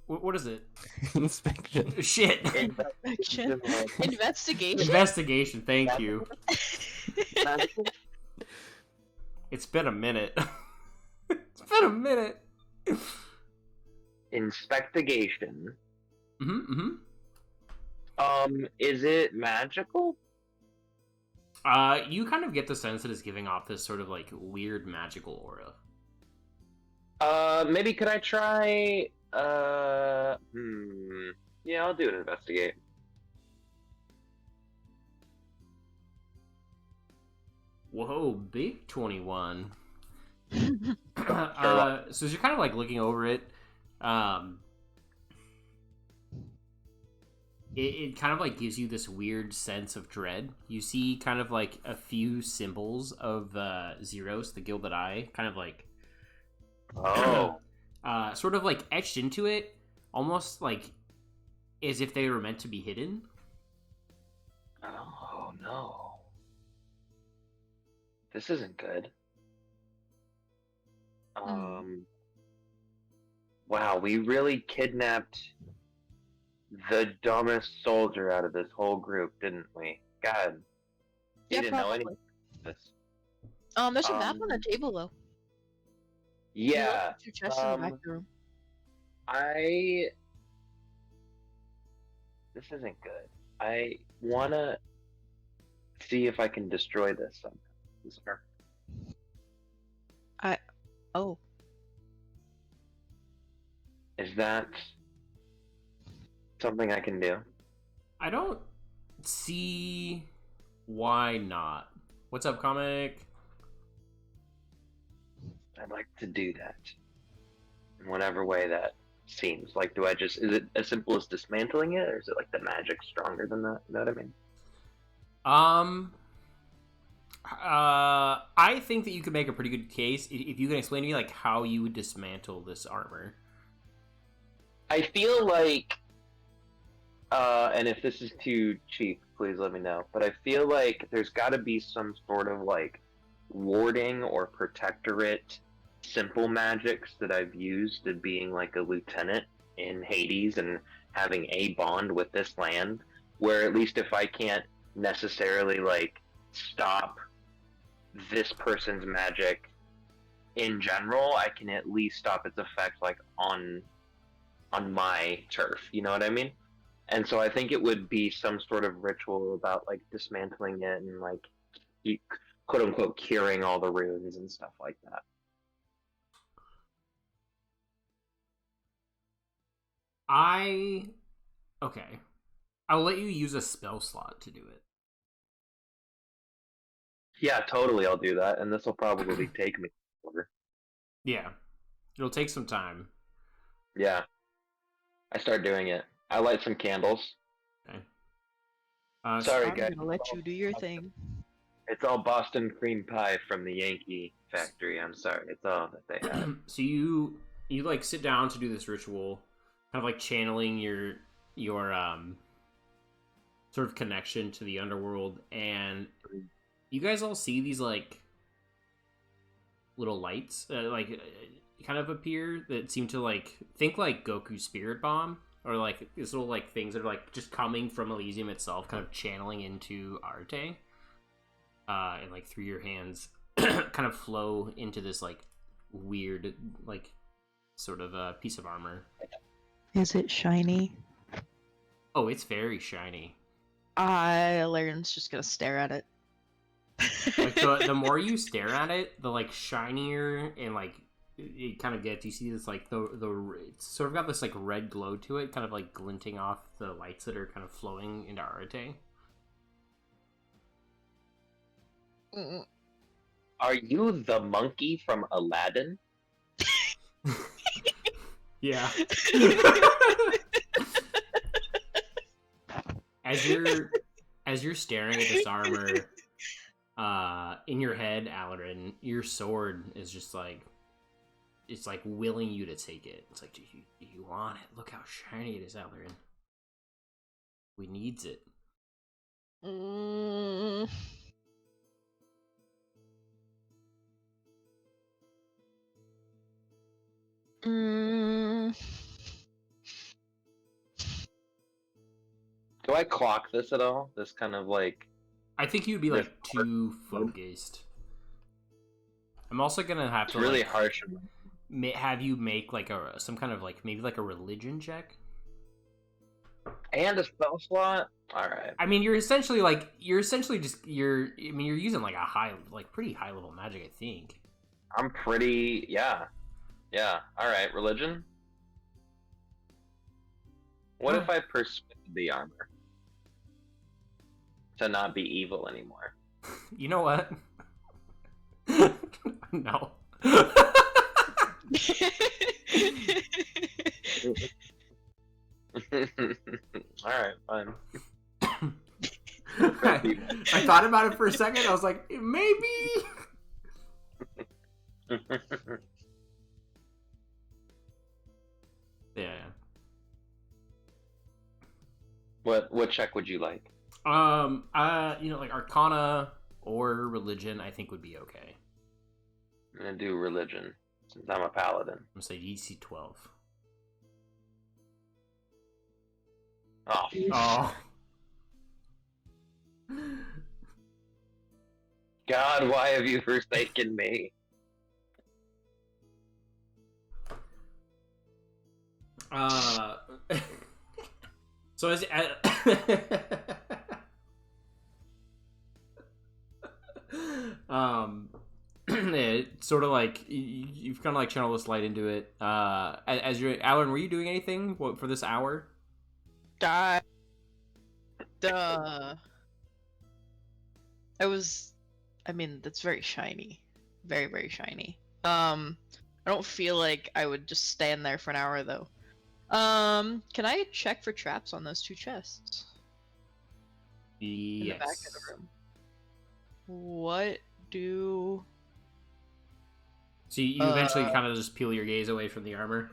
What is it? Inspection. Shit. Inspection. Investigation. Investigation. Thank you. It's been a minute. It's been a minute. Investigation. Mm-hmm. Is it magical? You kind of get the sense that it's giving off this sort of like weird magical aura. Maybe could I try? Yeah, I'll do an investigate. Whoa, big 21. So as you're kind of like looking over it, it kind of like gives you this weird sense of dread. You see kind of like a few symbols of Zeros, the Gilded Eye, kind of like sort of like etched into it, almost like as if they were meant to be hidden. Oh no, this isn't good. Wow, we really kidnapped the dumbest soldier out of this whole group, didn't we? God, he didn't know anything about this. There's a map on the table though. Yeah. Two chests in the back room. This isn't good. I wanna see if I can destroy this somehow. Oh. Is that something I can do? I don't see why not. What's up, comic? I'd like to do that in whatever way that seems. Like, is it as simple as dismantling it, or is it like the magic stronger than that? You know what I mean? I think that you could make a pretty good case if you can explain to me like how you would dismantle this armor. I feel like, and if this is too cheap, please let me know. But I feel like there's got to be some sort of like warding or protectorate simple magics that I've used to being like a lieutenant in Hades and having a bond with this land, where at least if I can't necessarily like stop this person's magic in general, I can at least stop its effect like on my turf, you know what I mean? And so I think it would be some sort of ritual about like dismantling it and like quote unquote curing all the runes and stuff like that. Okay. I'll let you use a spell slot to do it. Yeah, totally. I'll do that, and this will probably take me longer. Yeah. It'll take some time. Yeah, I start doing it. I light some candles. Okay. Sorry, I'm guys. gonna let you do your thing. It's all Boston cream pie from the Yankee factory. I'm sorry. It's all that they have. So you like sit down to do this ritual, kind of like channeling your sort of connection to the underworld, and you guys all see these like little lights kind of appear that seem to like think like Goku's spirit bomb, or like these little like things that are like just coming from Elysium itself, kind of channeling into Arte, and like through your hands kind of flow into this like weird like sort of piece of armor. Is it shiny? Oh, it's very shiny. Laren's just gonna stare at it. Like the more you stare at it, the like shinier and like it kind of gets. You see this like the it's sort of got this like red glow to it, kind of like glinting off the lights that are kind of flowing into Arte. Are you the monkey from Aladdin? Yeah. As you're staring at this armor, in your head, Alarin, your sword is just like it's like willing you to take it. It's like, do you want it? Look how shiny it is, Alarin. We needs it. Do I clock this at all? This kind of like... I think you'd be like too focused. I'm also gonna have to really like, harsh. have you make like some kind of like maybe like a religion check. And a spell slot? Alright. I mean, you're essentially using like a pretty high level magic, I think. I'm pretty... Yeah. Yeah. Alright, religion? What if I persuade the armor to not be evil anymore? You know what? No. Alright, fine. I thought about it for a second. I was like, maybe. Yeah. What check would you like? Like Arcana or religion, I think would be okay. I'm gonna do religion since I'm a paladin. I'm gonna say DC 12. Oh, Oh. God, why have you forsaken me? So as it's sort of like you've kind of like channeled this light into it. As you're Alan, were you doing anything for this hour? Duh. I mean, that's very shiny. Very, very shiny. I don't feel like I would just stand there for an hour, though. Can I check for traps on those two chests? Yes. In the back of the room. What do... So you eventually kind of just peel your gaze away from the armor?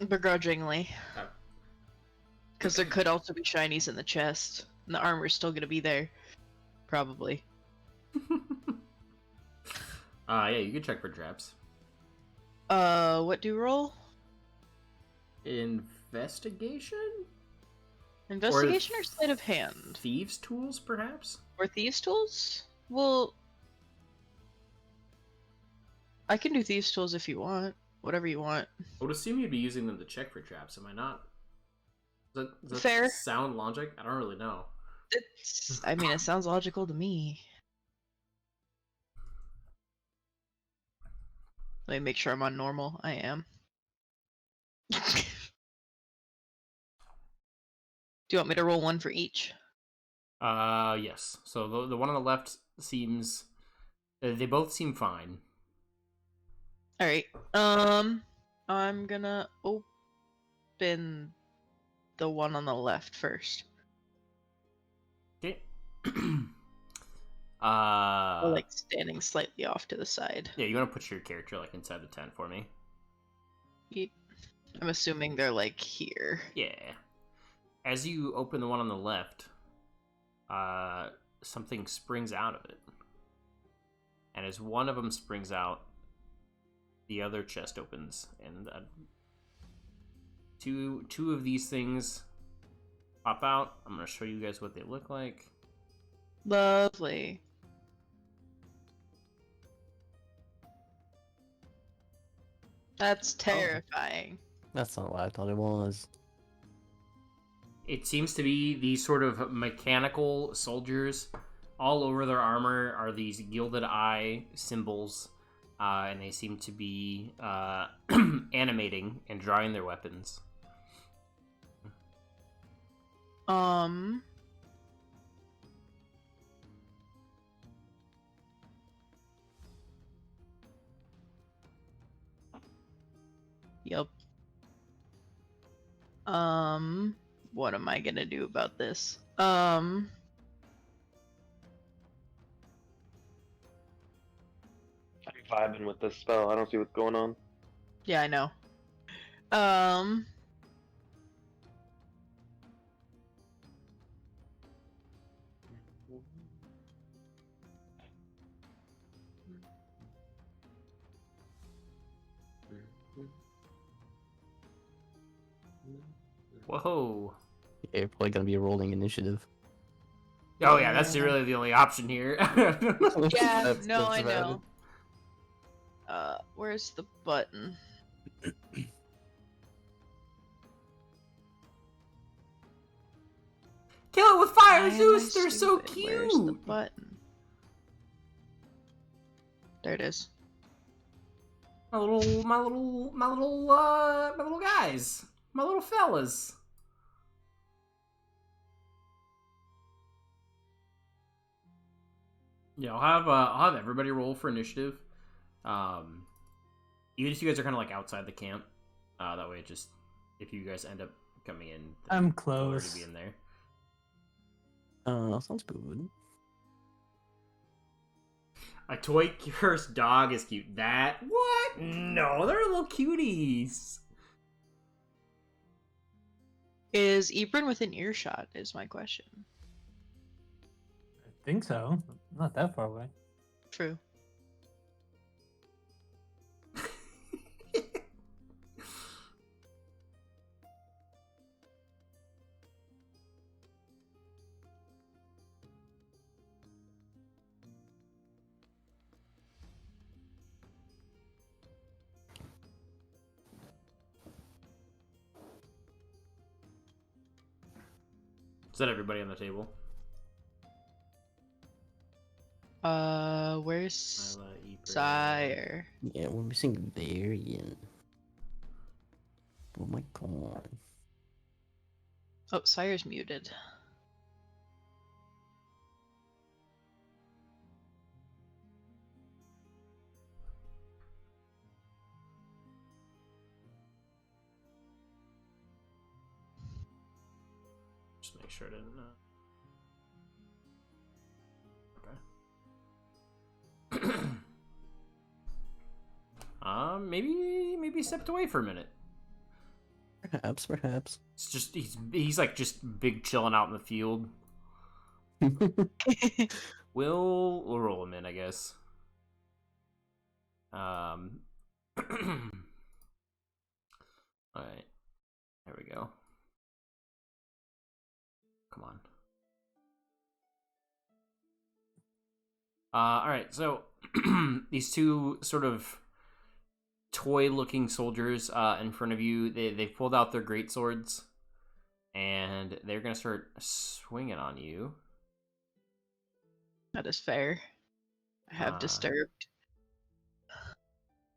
Begrudgingly. Oh. Because there could also be shinies in the chest. And the armor's still gonna be there. Probably. Yeah, you can check for traps. What do you roll? Investigation? Investigation or sleight of hand? Thieves' tools, perhaps? Or thieves' tools? Well... I can do thieves' tools if you want. Whatever you want. I would assume you'd be using them to check for traps, am I not? Does that Fair. sound logic? I don't really know. I mean, it sounds logical to me. Let me make sure I'm on normal. I am. Do you want me to roll one for each? Yes. So the one on the left seems... they both seem fine. Alright. I'm gonna open the one on the left first. Okay. Or, like, standing slightly off to the side. Yeah, you want to put your character, like, inside the tent for me? I'm assuming they're, like, here. Yeah. As you open the one on the left, something springs out of it. And as one of them springs out, the other chest opens, and two of these things pop out. I'm going to show you guys what they look like. Lovely. That's terrifying. That's not what I thought it was. It seems to be these sort of mechanical soldiers. All over their armor are these gilded eye symbols, and they seem to be animating and drawing their weapons. Yep. What am I gonna do about this? I'm vibing with this spell. I don't see what's going on. Yeah, I know. Whoa. You're probably gonna be rolling initiative. Oh yeah, that's really the only option here. Yeah, no, I valid. know. Where's the button? Kill it with fire, Why am I Zeus! They're so stupid? cute! Where's the button? There it is. My little guys. My little fellas. Yeah, I'll have everybody roll for initiative. Even if you guys are kind of like outside the camp, that way it just, if you guys end up coming in, then I'm you'll close. already be in there. Sounds good. A toy cursed dog is cute. That what? No, they're little cuties. Is Ebron within earshot? Is my question. I think so. Not that far away. True. Is that everybody on the table? Where's Lila, Ebron. Sire? Yeah, we're missing Varian. Oh my god. Oh, Sire's muted. Just make sure I didn't. Okay. Maybe stepped away for a minute. Perhaps. It's just he's like just big chilling out in the field. We'll roll him in, I guess. All right, there we go. Come on. All right, so these two sort of toy-looking soldiers in front of you, they've pulled out their great swords, and they're gonna start swinging on you. That is fair. I have disturbed.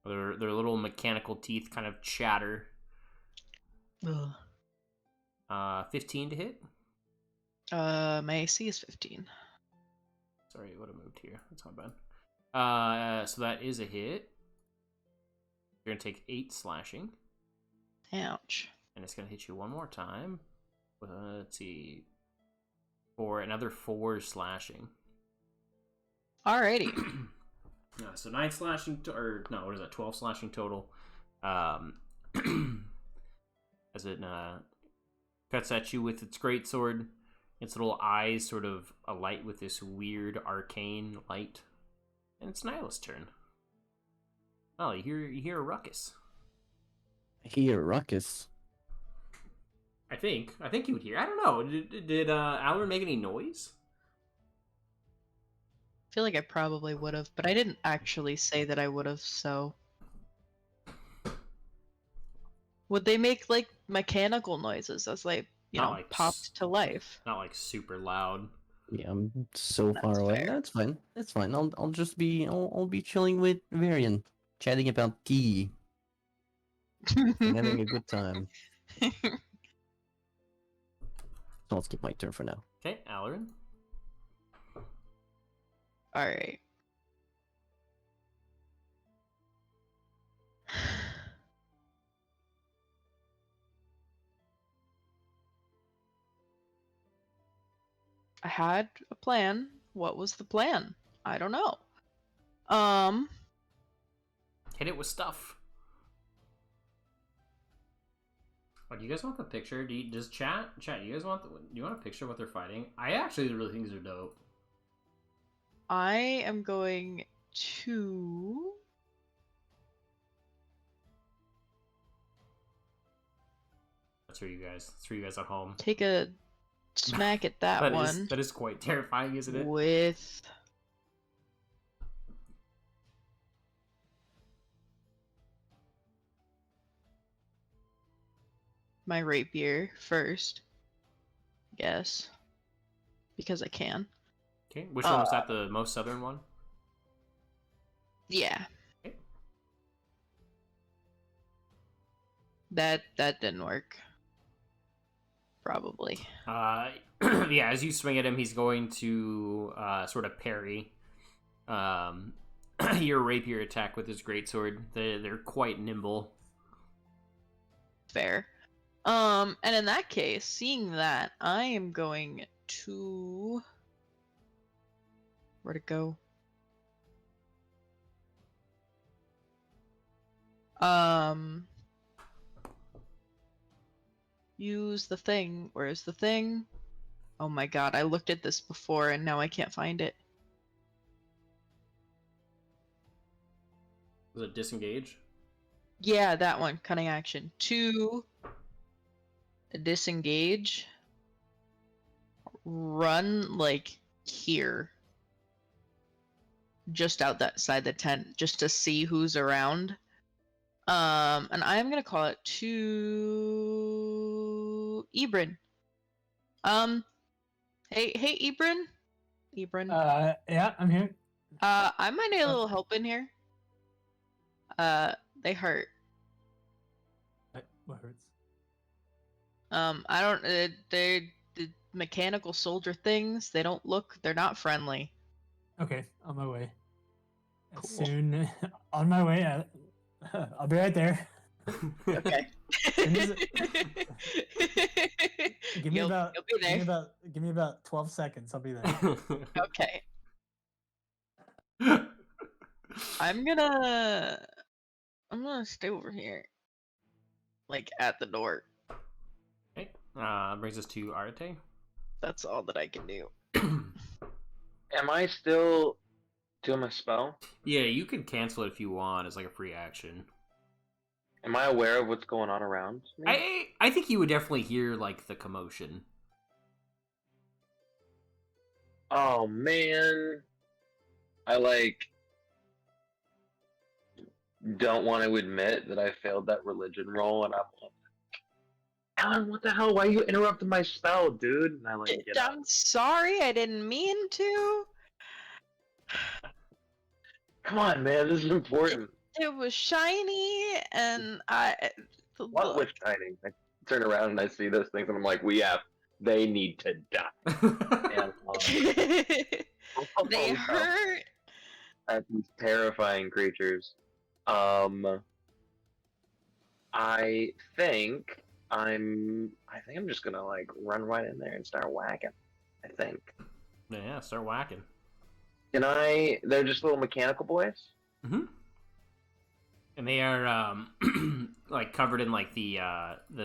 Their little mechanical teeth kind of chatter. Ugh. 15 to hit. My AC is 15. Sorry, what I moved here. That's my bad. So that is a hit. You're gonna take 8 slashing. Ouch. And it's gonna hit you one more time. Let's see. For another 4 slashing. Alrighty. So 9 slashing, or no, what is that? 12 slashing total. As it cuts at you with its greatsword, its little eyes sort of alight with this weird arcane light, and it's Nyla's turn. Oh, you hear a ruckus. I hear a ruckus. I think you would hear. I don't know. Did Alvin make any noise? I feel like I probably would have, but I didn't actually say that I would have, so. Would they make, like, mechanical noises as they, Not like popped to life? Not like super loud. Yeah, I'm so far That's away. fair. That's fine. That's fine. I'll just be I'll be chilling with Varian, chatting about tea and having a good time. So I'll skip my turn for now. Okay, Alarin. Alright. I had a plan. What was the plan? I don't know. Hit it with stuff. Oh, do you guys want the picture? Does chat? You guys want? Do you want a picture of what they're fighting? I actually really think these are dope. I am going to. That's for you guys. That's for you guys at home. Take a smack at that one That is quite terrifying, isn't it? with my rapier first, I guess, because I can. Okay, which one was that? The most southern one? Yeah. Okay. That didn't work. Probably. Yeah, as you swing at him, he's going to sort of parry your rapier attack with his greatsword. They're quite nimble. Fair. And in that case, seeing that, I am going to. Where'd it go? Use the thing. Where's the thing? Oh my god, I looked at this before and now I can't find it. Was it disengage? Yeah, that one. Cunning action. 2. Disengage. Run, like, here. Just outside the tent, just to see who's around. And I'm gonna call it to Ebrin. Hey, Ebrin. Yeah, I'm here. I might need a little help in here. They hurt. What hurts? I don't. They're the mechanical soldier things. They're not friendly. Okay, on my way. Cool. Soon, on my way. I'll be right there. Okay. Give me You'll about. be there. Give me about 12 seconds. I'll be there. Okay. I'm gonna stay over here, like at the door. Okay. Brings us to Arate. That's all that I can do. Am I still doing my spell? Yeah, you can cancel it if you want as like a free action. Am I aware of what's going on around me? I think you would definitely hear like the commotion. Oh man, I don't want to admit that I failed that religion roll, and I'm like, Alan, what the hell? Why you interrupted my spell, dude? And I get up. I'm sorry, I didn't mean to. Come on, man, this is important. It was shiny, and What was shining? I turn around and I see those things, and I'm like, they need to die. And, they no. hurt. At these terrifying creatures. I think I'm just gonna like run right in there and start whacking. I think. Yeah, start whacking. Can I? They're just little mechanical boys. Mm-hmm. And they are like covered in like the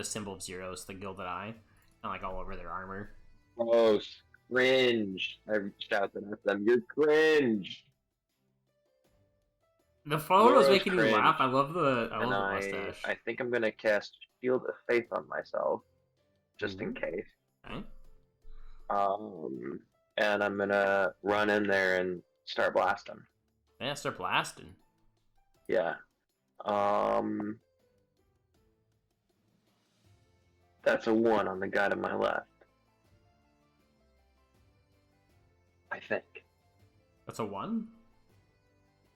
symbol of Zeros, the gilded eye, and like all over their armor. Gross, cringe! I shouted at them. You're cringe. The photo's Zeros making you cringe. laugh. I love the And mustache. I think I'm gonna cast Shield of Faith on myself, just in case. Okay. And I'm gonna run in there and start blasting. Yeah, start blasting. Yeah. That's a 1 on the guy to my left. I think. That's a 1?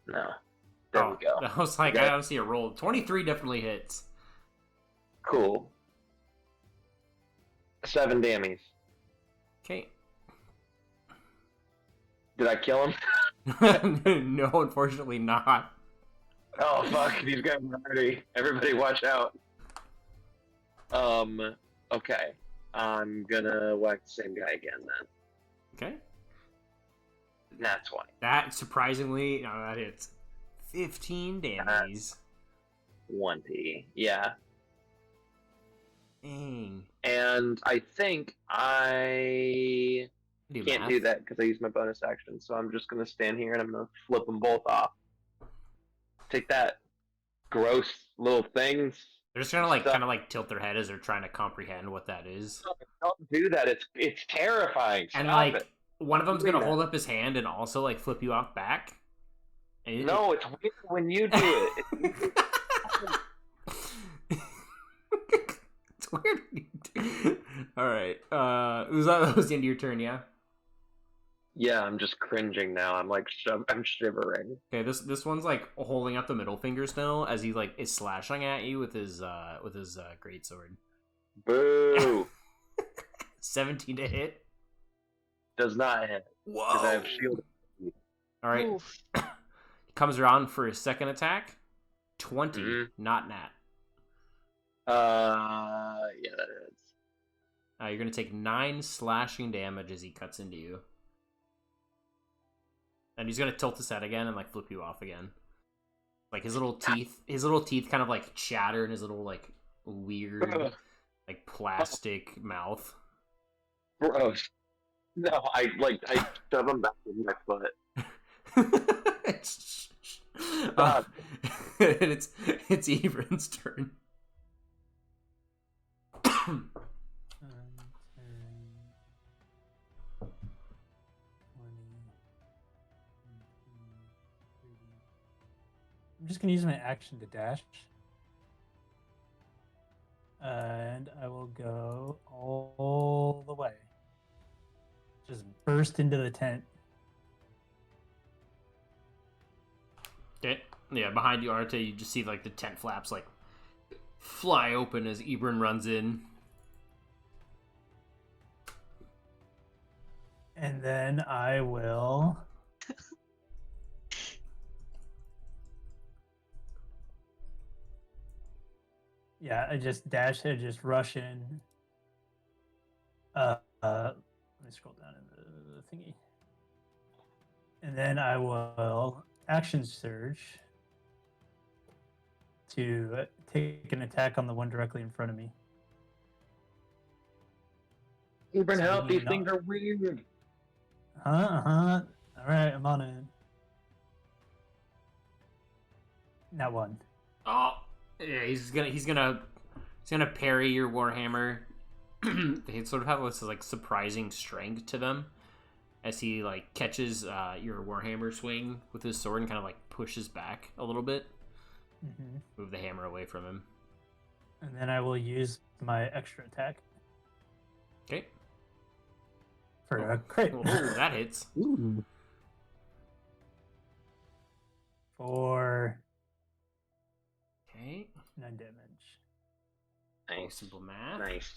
No. There we go. I was like, Okay. I don't see a roll. 23 definitely hits. Cool. 7 damage. Okay. Did I kill him? No, unfortunately not. Oh fuck, these guys are dirty. Everybody watch out. Okay. I'm gonna whack the same guy again then. Okay. That's why. That, surprisingly, no, that hits 15 damage. 20. Yeah. Dang. And I think I can't do that because I used my bonus action, so I'm just gonna stand here and I'm gonna flip them both off. Take that, gross little things. They're just gonna like kind of like tilt their head as they're trying to comprehend what that is. Don't do that. It's terrifying. Stop And like it. one of them's Doing gonna that. hold up his hand and also like flip you off back. And No, it's weird when you do it. it's weird. All right. That was the end of your turn, yeah. Yeah, I'm just cringing now. I'm like, I'm shivering. Okay, this one's like holding up the middle finger still as he like is slashing at you with his greatsword. Boo! 17 to hit. Does not hit. Because I have shield. All right. Oof. Comes around for his second attack. 20, not nat. Yeah, that is. You're gonna take 9 slashing damage as he cuts into you. And he's gonna tilt his head again and like flip you off again. Like his little teeth kind of like chatter in his little like weird like plastic mouth. Gross. No, I shove him back with my foot. And it's Ebron's turn. 20. I'm just gonna use my action to dash. And I will go all the way. Just burst into the tent. Okay. Yeah, behind you, Arte, you just see like the tent flaps like fly open as Ebron runs in. And then I will yeah, I just dash it, just rush in. Let me scroll down in the thingy. And then I will action surge to take an attack on the one directly in front of me. Ebron, So help! you These know- things are weird. All right, I'm on it. Now one. Oh, yeah, he's gonna parry your warhammer. They sort of have this like surprising strength to them as he like catches your warhammer swing with his sword and kind of like pushes back a little bit. Mm-hmm. Move the hammer away from him. And then I will use my extra attack Okay. for a crit. Oh, that hits. Ooh. For 9 damage. Nice. Simple math. Nice.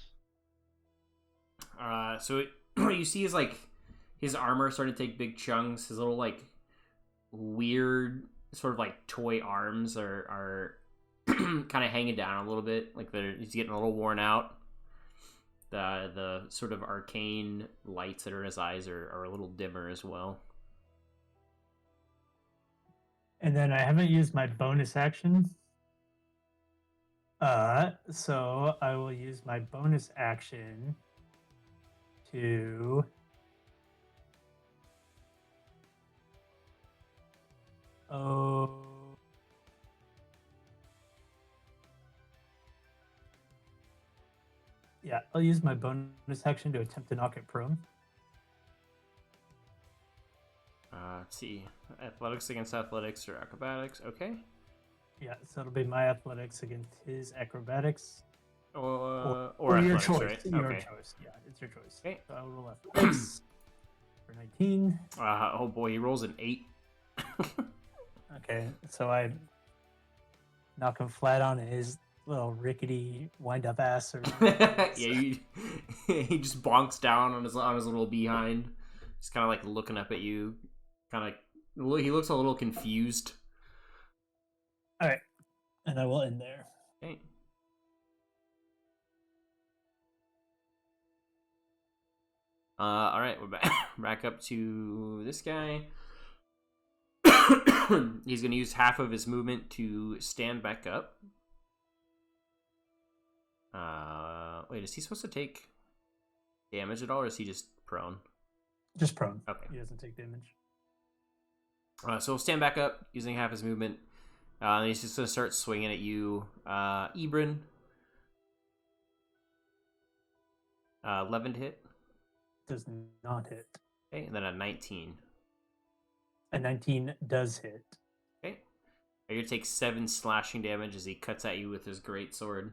So what you see is like his armor starting to take big chunks. His little like weird sort of like toy arms are kind of hanging down a little bit. Like he's getting a little worn out. The sort of arcane lights that are in his eyes are a little dimmer as well. And then I haven't used my bonus action. So I will use my bonus action to yeah, I'll use my bonus action to attempt to knock it prone. Let's see. Athletics against athletics or acrobatics. Okay. Yeah, so it'll be my athletics against his acrobatics. Or your athletics, choice. right? Your Okay. choice. Yeah, it's your choice. Okay. So I will roll athletics for 19. Oh boy, he rolls an 8. Okay, so I knock him flat on his little rickety wind-up ass. Or Yeah, he just bonks down on his little behind. Just kind of like looking up at you. Kind of, he looks a little confused. All right, and I will end there. Okay. All right, we're back up to this guy. He's going to use half of his movement to stand back up. Wait, is he supposed to take damage at all, or is he just prone? Just prone. Okay. He doesn't take damage. So he'll stand back up using half his movement. And he's just going to start swinging at you, Ebrin. 11 to hit. Does not hit. Okay, and then a 19. A 19 does hit. Okay. You're going to take 7 slashing damage as he cuts at you with his greatsword.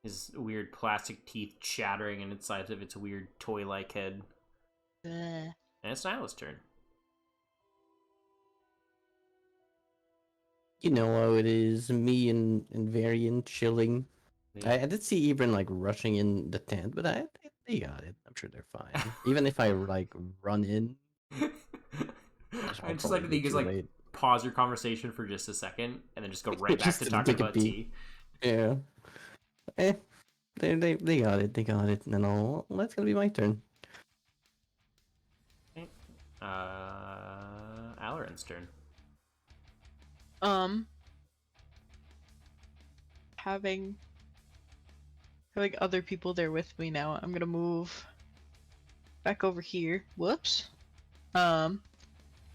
His weird plastic teeth chattering in inside of its weird toy-like head. And it's Nyla's turn. You know how it is, me and Varian chilling. Yeah. I did see Ebron like rushing in the tent, but they got it. I'm sure they're fine. Even if I like run in, I just like that you guys like pause your conversation for just a second and then just go right back Just to to talking take a about peek. tea. Yeah. They got it. They got it. And all that's gonna be my turn. Okay. Alarin's turn. Having other people there with me now, I'm gonna move back over here. Whoops. I'm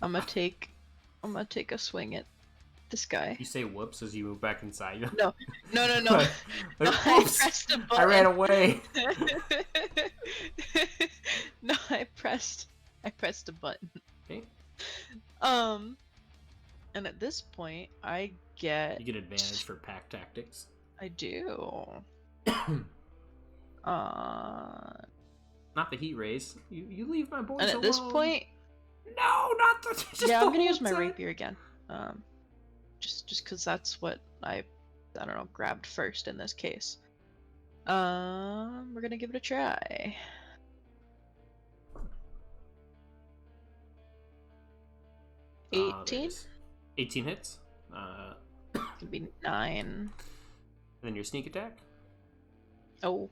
gonna take a swing at this guy. You say whoops as you move back inside. No. No, Like, I "Oops, pressed a button. I ran away. No, I pressed a button. Okay. And at this point, I get. You get advantage for pack tactics. I do. Not the heat rays. You leave my boys And alone. at this point, no, not the. Just yeah, the I'm gonna whole use my time. rapier again. Just because that's what I don't know, grabbed first in this case. We're gonna give it a try. There it 18. is. 18 hits. Could be 9. And then your sneak attack. Oh.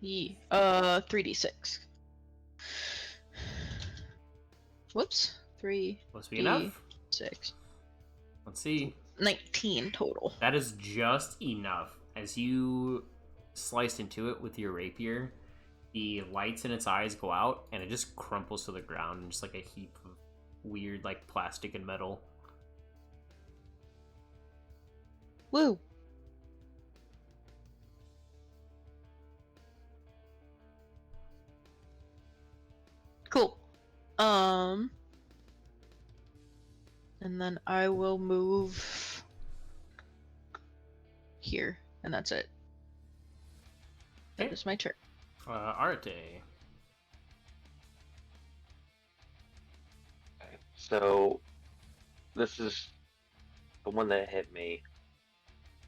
3d6. Whoops. 3 Must be enough. 6. Let's see. 19 total. That is just enough. As you slice into it with your rapier, the lights in its eyes go out, and it just crumples to the ground in just like a heap of weird, like plastic and metal. Woo. Cool. And then I will move here, and that's it. That Okay. is my turn. Arte. So, this is the one that hit me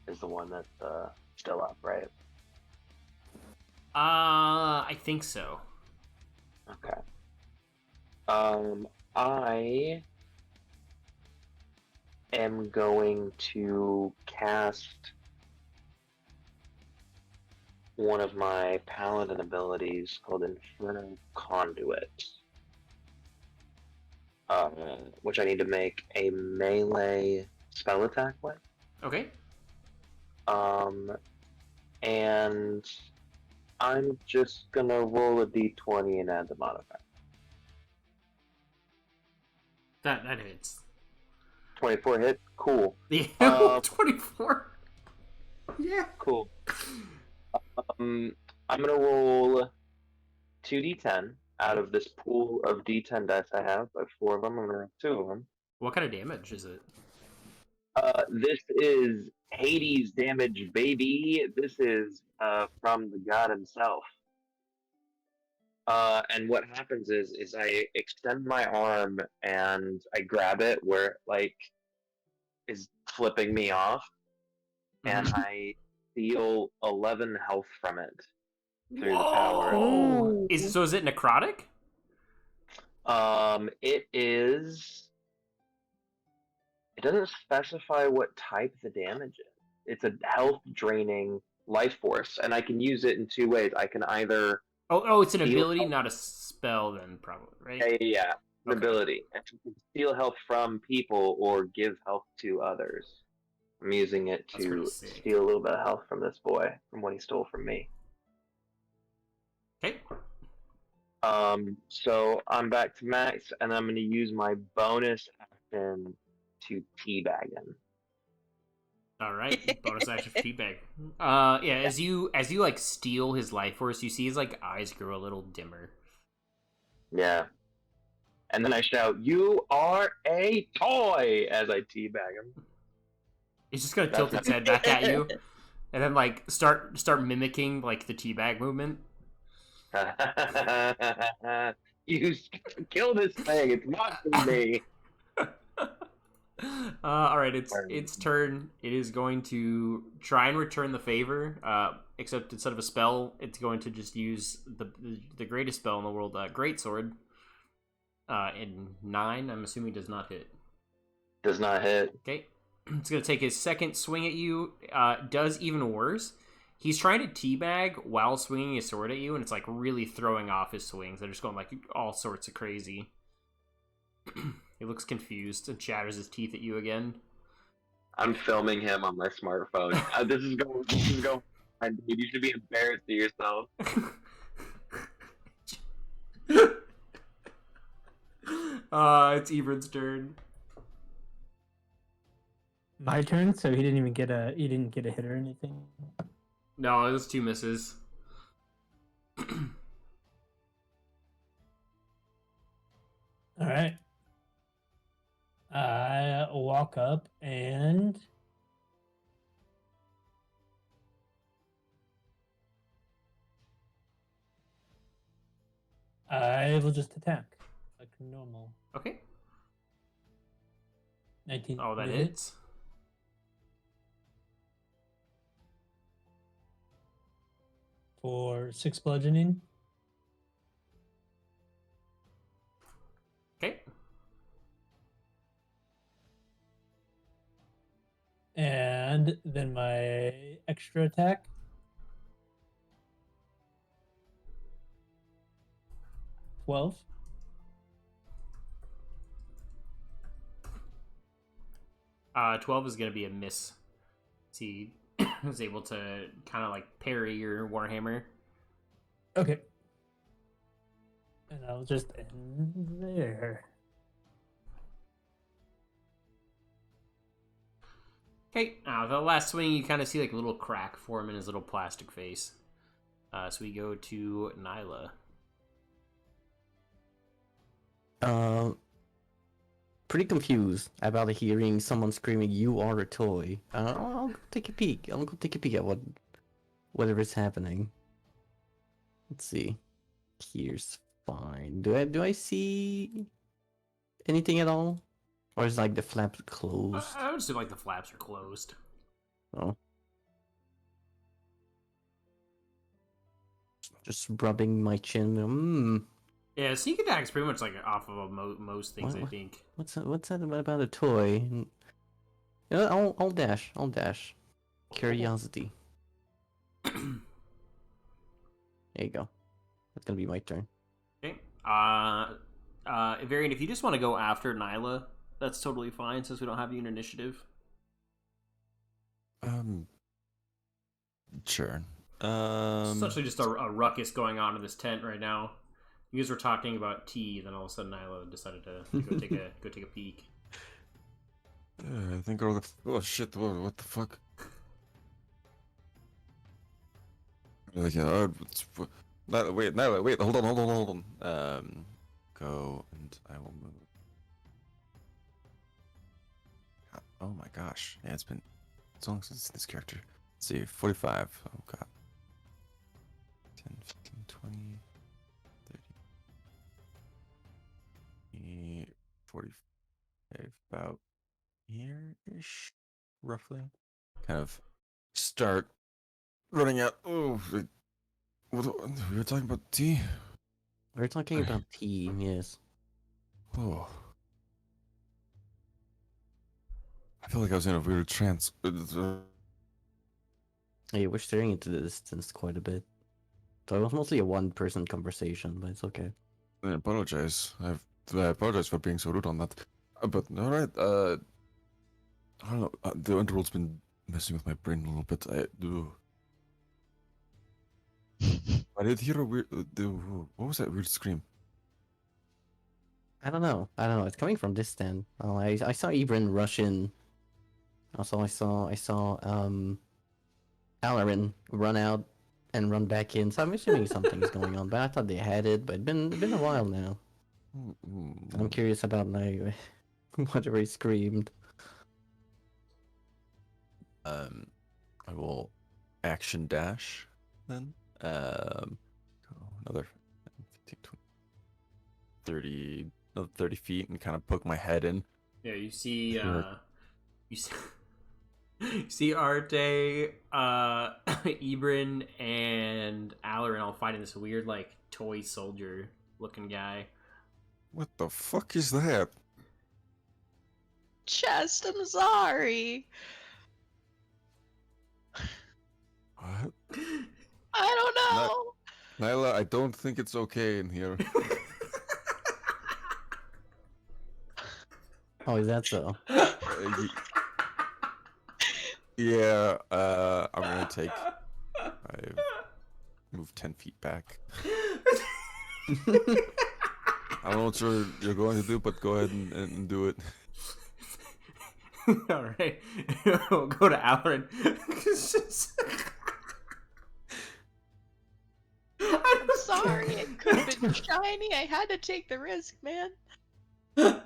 is the one that's still up, right? I think so. Okay. I am going to cast one of my paladin abilities called Inferno Conduit, which I need to make a melee spell attack with. Okay. And I'm just gonna roll a d20 and add the modifier. That hits. 24 hit, cool. Yeah, 24. Yeah. Cool. I'm gonna roll 2d10 out of this pool of d10 dice I have. I have 4 of them. I'm gonna roll 2 of them. What kind of damage is it? This is Hades damage, baby. This is from the god himself. And what happens is I extend my arm and I grab it where it, like, is flipping me off, and I steal 11 health from it through the power. Whoa! Is it necrotic? It is. It doesn't specify what type the damage is. It's a health draining life force, and I can use it in 2 ways. I can either it's an steal ability, health- not a spell. Then probably, right? yeah, an Okay. ability. And you can steal health from people or give health to others. I'm using it That's to pretty sick. steal a little bit of health from this boy, from what he stole from me. Okay. So I'm back to max, and I'm going to use my bonus action to teabag him. All right. Bonus action for teabag. Yeah. As you like steal his life force, you see his like eyes grow a little dimmer. Yeah. And then I shout, "You are a toy!" as I teabag him. It's just gonna tilt its head back at you, and then like start mimicking like the teabag movement. You kill this thing. It's mocking me. All right, its turn. It is going to try and return the favor. Except instead of a spell, it's going to just use the greatest spell in the world, Great Sword. In 9, I'm assuming does not hit. Does not hit. Okay, it's going to take his second swing at you. Does even worse. He's trying to teabag while swinging his sword at you, and it's like really throwing off his swings. They're just going like all sorts of crazy. He looks confused and chatters his teeth at you again. I'm filming him on my smartphone. This is going. Dude, you should be embarrassed of yourself. It's Ebron's turn. My turn, so he didn't get a hit or anything. No, it was 2 misses. All right. I walk up and I will just attack like normal. Okay. 19. Oh, that to hits. for 6 bludgeoning. Okay. And then my extra attack. $12. 12 is going to be a miss. He was able to kind of like parry your Warhammer. Okay. And I'll just end there. Okay, the last swing, you kind of see like a little crack form in his little plastic face. So we go to Nyla. Pretty confused about hearing someone screaming, "You are a toy." I'll go take a peek. I'll go take a peek at whatever is happening. Let's see. Here's fine. Do I see anything at all Or is like the flaps closed? I would assume like the flaps are closed. Oh. Just rubbing my chin. Yeah, sneak attack is pretty much like off of most things. I What- think. What's that about a toy? You know, I'll dash. I'll dash. Curiosity. There you go. That's gonna be my turn. Okay. Variant, if you just want to go after Nyla, that's totally fine since we don't have you in initiative. Sure. It's essentially just a ruckus going on in this tent right now. You guys were talking about tea, then all of a sudden Nyla decided to go take a peek. I think all the oh shit! What the fuck? Like, wait, hold on. Go and I will move. Oh my gosh, yeah, it's been so long since this character. Let's see, 45. Oh god. 10, 15, 20, 30, 45, about here-ish, roughly. Kind of start running out. Oh, what we were talking about tea? We're talking about tea, yes. Oh. I feel like I was in a weird trance. Hey, we're staring into the distance quite a bit. So it was mostly a one-person conversation, but it's okay. I apologize. I apologize for being so rude on that. But alright, I don't know. The underworld's been messing with my brain a little bit. I did hear a weird. What was that weird scream? I don't know. It's coming from this stand. Oh, I saw Ibrin rush in. Also, I saw Alarin run out and run back in. So I'm assuming something's going on. But I thought they had it. But it's been a while now. I'm curious about like whatever he screamed. I will action dash then. Go another 15, 20, 30, another 30 feet and kind of poke my head in. Yeah, you see, Sure. you see, you see Arte, Ibrin, and Alarin all fighting this weird like toy soldier looking guy. What the fuck is that? Chest, I'm sorry. What? I don't know. Nyla, I don't think it's okay in here. Oh, is that so? Yeah, I'm gonna take. I move 10 feet back. I don't know what you're going to do, but go ahead and do it. All right, we'll go to Alarin. I'm sorry. It could have been shiny. I had to take the risk, man. Oh.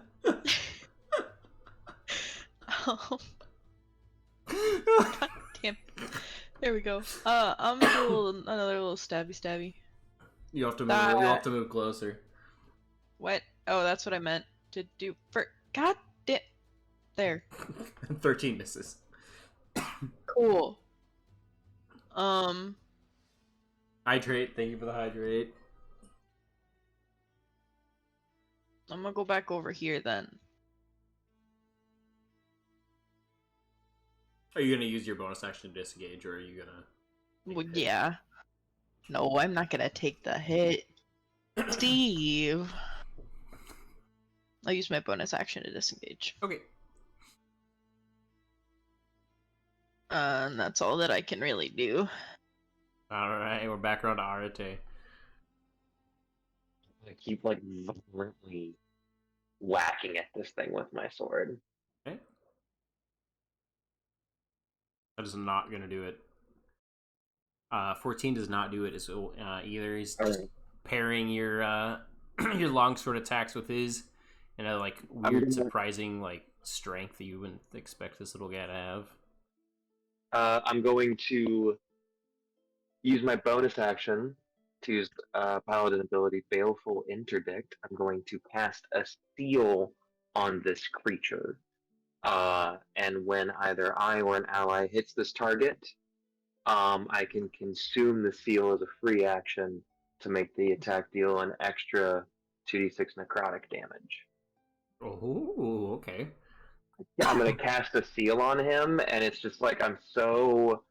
God damn. There we go. I'm gonna do another little stabby. You have to move. You'll have to move closer. What? Oh, that's what I meant to do. For God damn. There. 13 misses. Cool. Hydrate. Thank you for the hydrate. I'm gonna go back over here then. Are you gonna use your bonus action to disengage, or are you gonna? Well, yeah. No, I'm not gonna take the hit. Steve. I'll use my bonus action to disengage. Okay. And that's all that I can really do. All right, we're back around to Arate. I keep like violently whacking at this thing with my sword. Okay. That is not gonna do it. 14 does not do it as either. He's just pairing your your longsword attacks with his, and a like weird, surprising like strength that you wouldn't expect this little guy to have. I'm going to use my bonus action to use Paladin ability Baleful Interdict. I'm going to cast a seal on this creature. And when either I or an ally hits this target, I can consume the seal as a free action to make the attack deal an extra 2d6 necrotic damage. Oh, okay. Yeah, I'm gonna cast a seal on him, and it's just like I'm so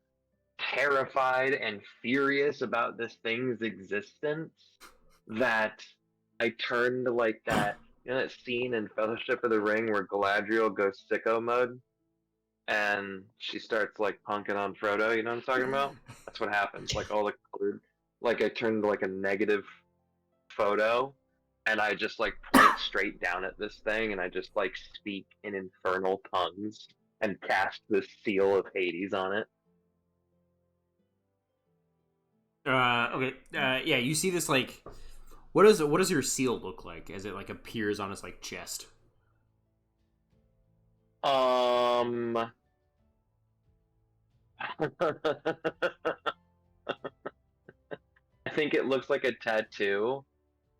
terrified and furious about this thing's existence that I turned like that. You know that scene in Fellowship of the Ring where Galadriel goes sicko mode and she starts like punking on Frodo? You know what I'm talking about? That's what happens. Like all the colored, like I turned like a negative photo, and I just like point straight down at this thing, and I just like speak in infernal tongues and cast this seal of Hades on it. Okay. Yeah, you see this like, what does your seal look like as it like appears on his like chest? I think it looks like a tattoo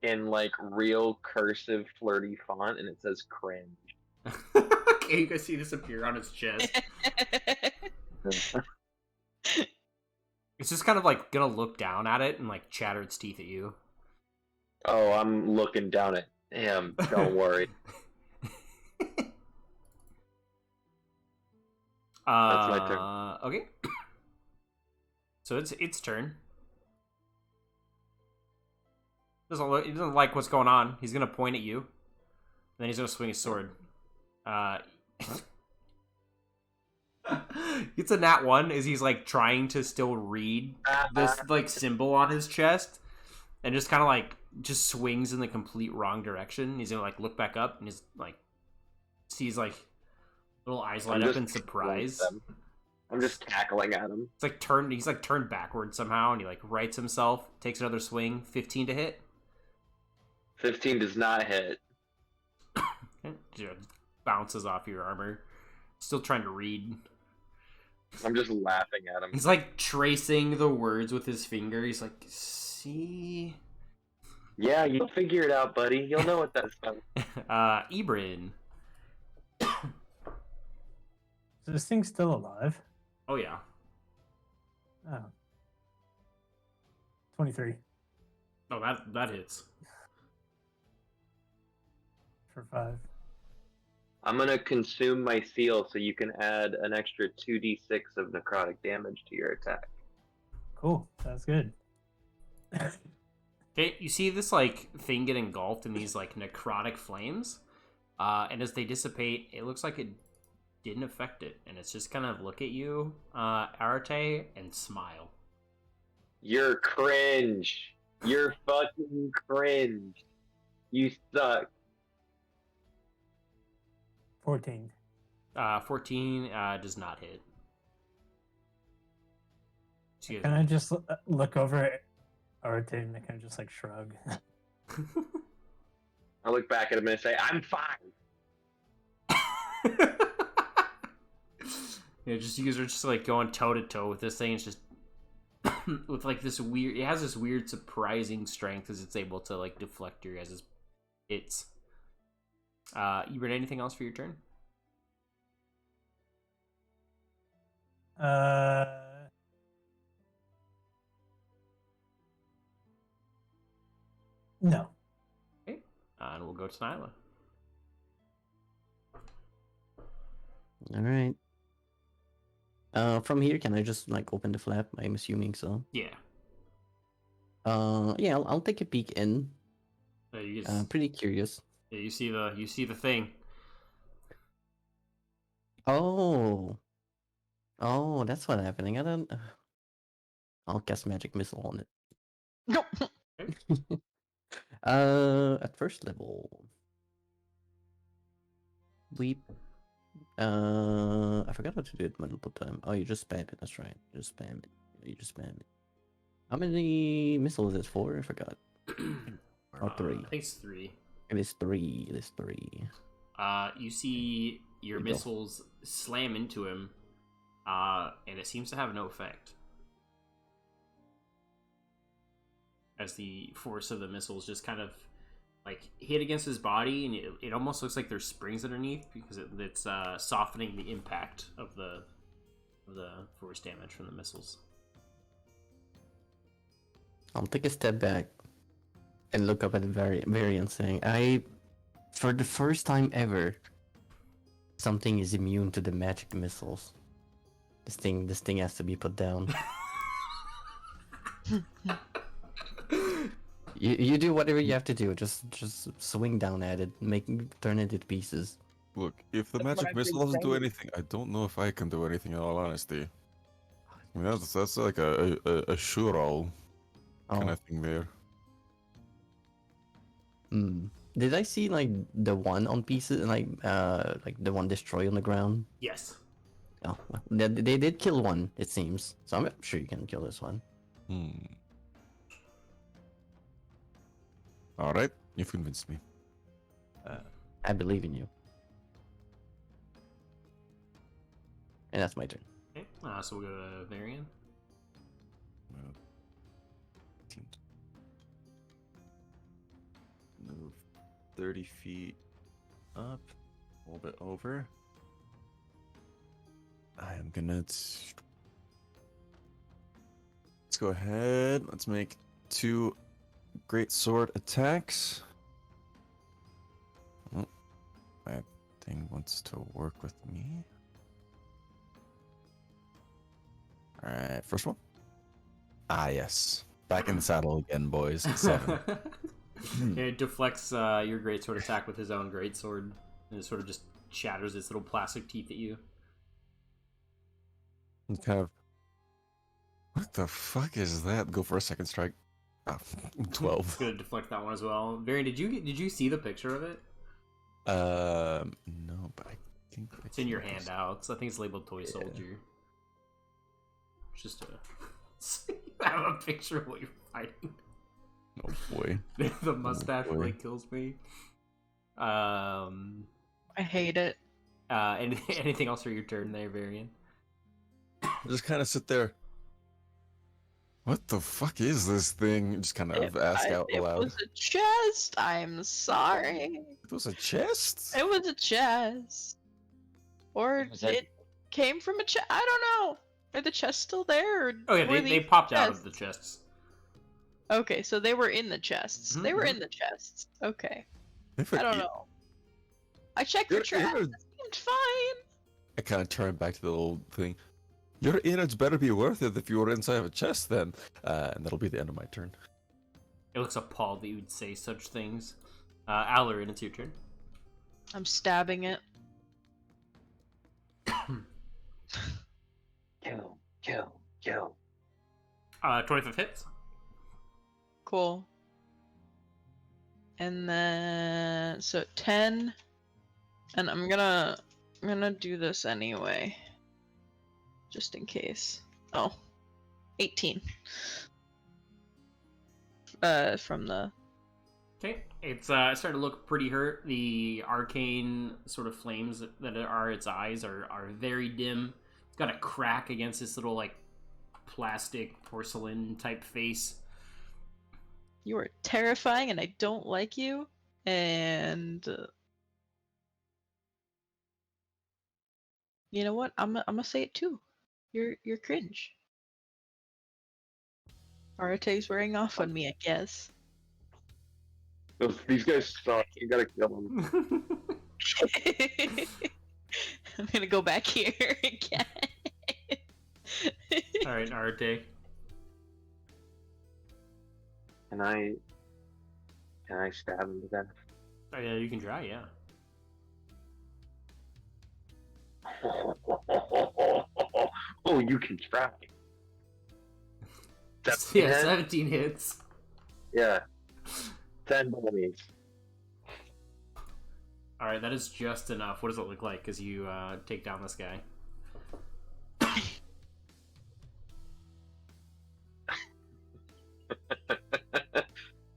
in like real cursive flirty font, and it says cringe. Okay, you guys see this appear on his chest. It's just kind of like gonna look down at it and like chatter its teeth at you. Oh, I'm looking down at him. Don't worry. That's my turn. Okay. So it's its turn. He doesn't like what's going on. He's gonna point at you, and then he's gonna swing his sword. It's a nat 1 as he's like trying to still read this like symbol on his chest, and just kind of like just swings in the complete wrong direction. He's gonna like look back up and he's like sees like little eyes light up in surprise. I'm just cackling at him. It's like turned. He's like turned backwards somehow, and he like rights himself. Takes another swing. 15 to hit. 15 does not hit. Just bounces off your armor. Still trying to read. I'm just laughing at him. He's like tracing the words with his finger. He's like, see. Yeah, you'll figure it out, buddy. You'll know what that's about. Ebrin. Is this thing still alive? Oh yeah. Oh. 23 Oh, that hits. for 5. I'm gonna consume my seal so you can add an extra 2d6 of necrotic damage to your attack. Cool. That's good. Okay, you see this like thing get engulfed in these like necrotic flames, and as they dissipate, it looks like it didn't affect it, and it's just kind of look at you, Arate, and smile. You're cringe. You're fucking cringe. You suck. 14. 14 does not hit. Excuse Can I just look over at Arte and kind of just like shrug? I look back at him and say, I'm fine. Yeah, just you guys are just like going toe to toe with this thing. It's just with like this weird. It has this weird, surprising strength as it's able to like deflect your guys' hits. You read anything else for your turn? No. Okay, and we'll go to Nyla. All right. From here, can I just like open the flap? I'm assuming so. Yeah. Yeah, I'll take a peek in. You just, Pretty curious. yeah, you see the thing. Oh, that's what's happening. I don't. I'll cast magic missile on it. No. At first level, weep. I forgot how to do it multiple times. Oh, you just spam it. That's right. Just spam it. You just spam it. How many missiles is it? 4? I forgot. Or 3. I think it's 3. It is 3. It is 3. You see your There you go. missiles slam into him, and it seems to have no effect. As the force of the missiles just kind of like hit against his body, and it almost looks like there's springs underneath because it's softening the impact of the force damage from the missiles. I'll take a step back and look up at the variant saying, for the first time ever, something is immune to the magic missiles. This thing has to be put down. You do whatever you have to do. Just swing down at it, turn it into pieces. Look, if the That's what magic I've been missile doesn't do saying. anything, I don't know if I can do anything. In all honesty, I mean that's like a sure all kind Oh, of thing there. did I see like the one on pieces, like the one destroyed on the ground? Yes. Oh, well, they did kill one, it seems. So I'm sure you can kill this one. All right, you've convinced me. I believe in you. And that's my turn. Okay. So we'll go to Varian. Move 30 feet up, a little bit over. I am gonna. Let's go ahead. Let's make 2 great sword attacks. Oh, that thing wants to work with me. Alright, first one. Ah, yes. Back in the saddle again, boys. 7. Yeah, it deflects your greatsword attack with his own greatsword, and it sort of just shatters its little plastic teeth at you. And kind of. What the fuck is that? Go for a second strike. Ah, 12. It's gonna deflect that one as well. Varian, did you see the picture of it? No, but I think It's in your handouts. I think it's labeled Toy Soldier. It's just I have a picture of what you're fighting. Oh boy. The mustache boy. really kills me. I hate it. Anything else for your turn there, Varian? Just kind of sit there. What the fuck is this thing? Just kind of ask out It aloud. was a chest. I'm sorry. It was a chest? It was a chest. Or Was that- it came from a chest. I don't know. Are the chests still there? Or Oh yeah, were they these popped out of chests? the chests. Okay, so they were in the chests. They were Mhm. in the chests. Okay. If I don't know. I checked for Your traps. innards- It seemed fine. I kind of turn back to the little thing. Your innards better be worth it if you were inside of a chest then. And that'll be the end of my turn. It looks appalled that you would say such things. Allerin, it's your turn. I'm stabbing it. Kill. 25 hits. Cool. And then so 10, and I'm gonna do this anyway, just in case. Oh, 18. From the Okay, it's starting to look pretty hurt. The arcane sort of flames that are its eyes are very dim. It's got a crack against this little like plastic porcelain type face. you are terrifying, and I don't like you. And you know what? I'm gonna say it too. You're cringe. Arate's wearing off on me, I guess. These guys suck. You gotta kill them. I'm gonna go back here again. All right, Arte. Can I stab him to death? Oh, yeah, you can try. Yeah. Oh, you can try. Yeah, 17 hits. Yeah. 10 bunnies. All right, that is just enough. What does it look like? Because you take down this guy.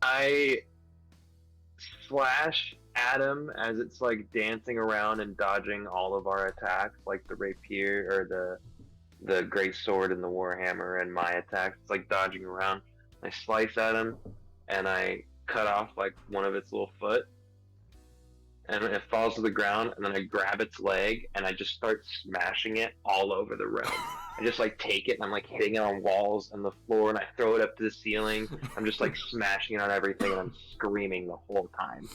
I slash at him as it's like dancing around and dodging all of our attacks, like the rapier or the great sword and the warhammer and my attacks. It's like dodging around. I slice at him and I cut off like one of its little foot, and it falls to the ground, and then I grab its leg and I just start smashing it all over the room. I just like take it and I'm like hitting it on walls and the floor, and I throw it up to the ceiling. I'm just like smashing it on everything, and I'm screaming the whole time.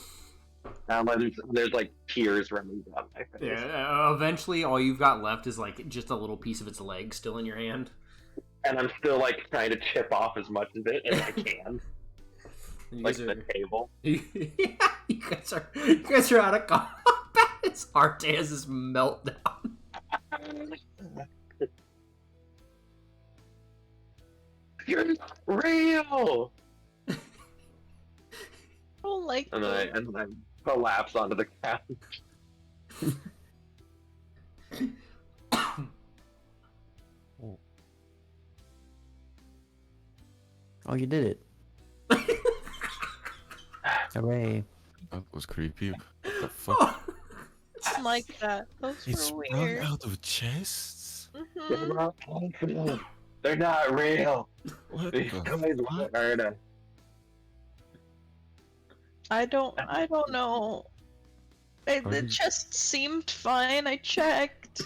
And like, there's like tears running down my face. Yeah, eventually all you've got left is like just a little piece of its leg still in your hand. And I'm still like trying to chip off as much of it as I can. You Like guys the table. you guys are out of combat. It's Arte has this meltdown. You're not real. I don't like And that. then I collapse onto the couch. Oh, you did it. Hooray. That was creepy. What the fuck? Didn't like that. Those It's were run weird. out of chests? Mhm. They're not real. What These the guys fuck? won't hurt us. I don't know. Are The you- chest seemed fine. I checked.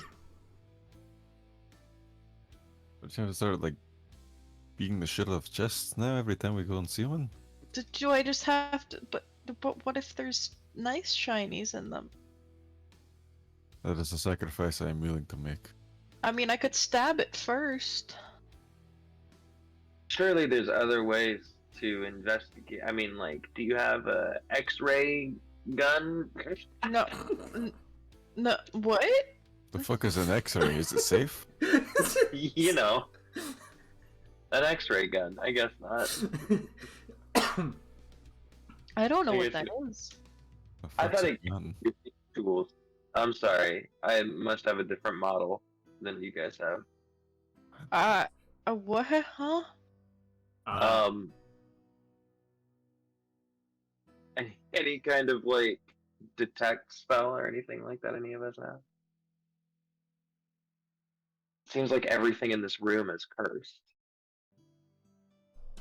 We're trying to start like beating the shit out of chests now every time we go and see one? Do I just have to? But what if there's nice shinies in them? That is a sacrifice I am willing to make. I mean, I could stab it first. Surely there's other ways to investigate. I mean, like, do you have a X-ray gun? No, no. What? The fuck is an X-ray? Is it safe? You know, an X-ray gun. I guess not. I don't know I what guess that is. The I fuck's thought a it gun? tools. I'm sorry. I must have a different model than you guys have. What? Huh? Um, any kind of like detect spell or anything like that any of us have? Seems like everything in this room is cursed.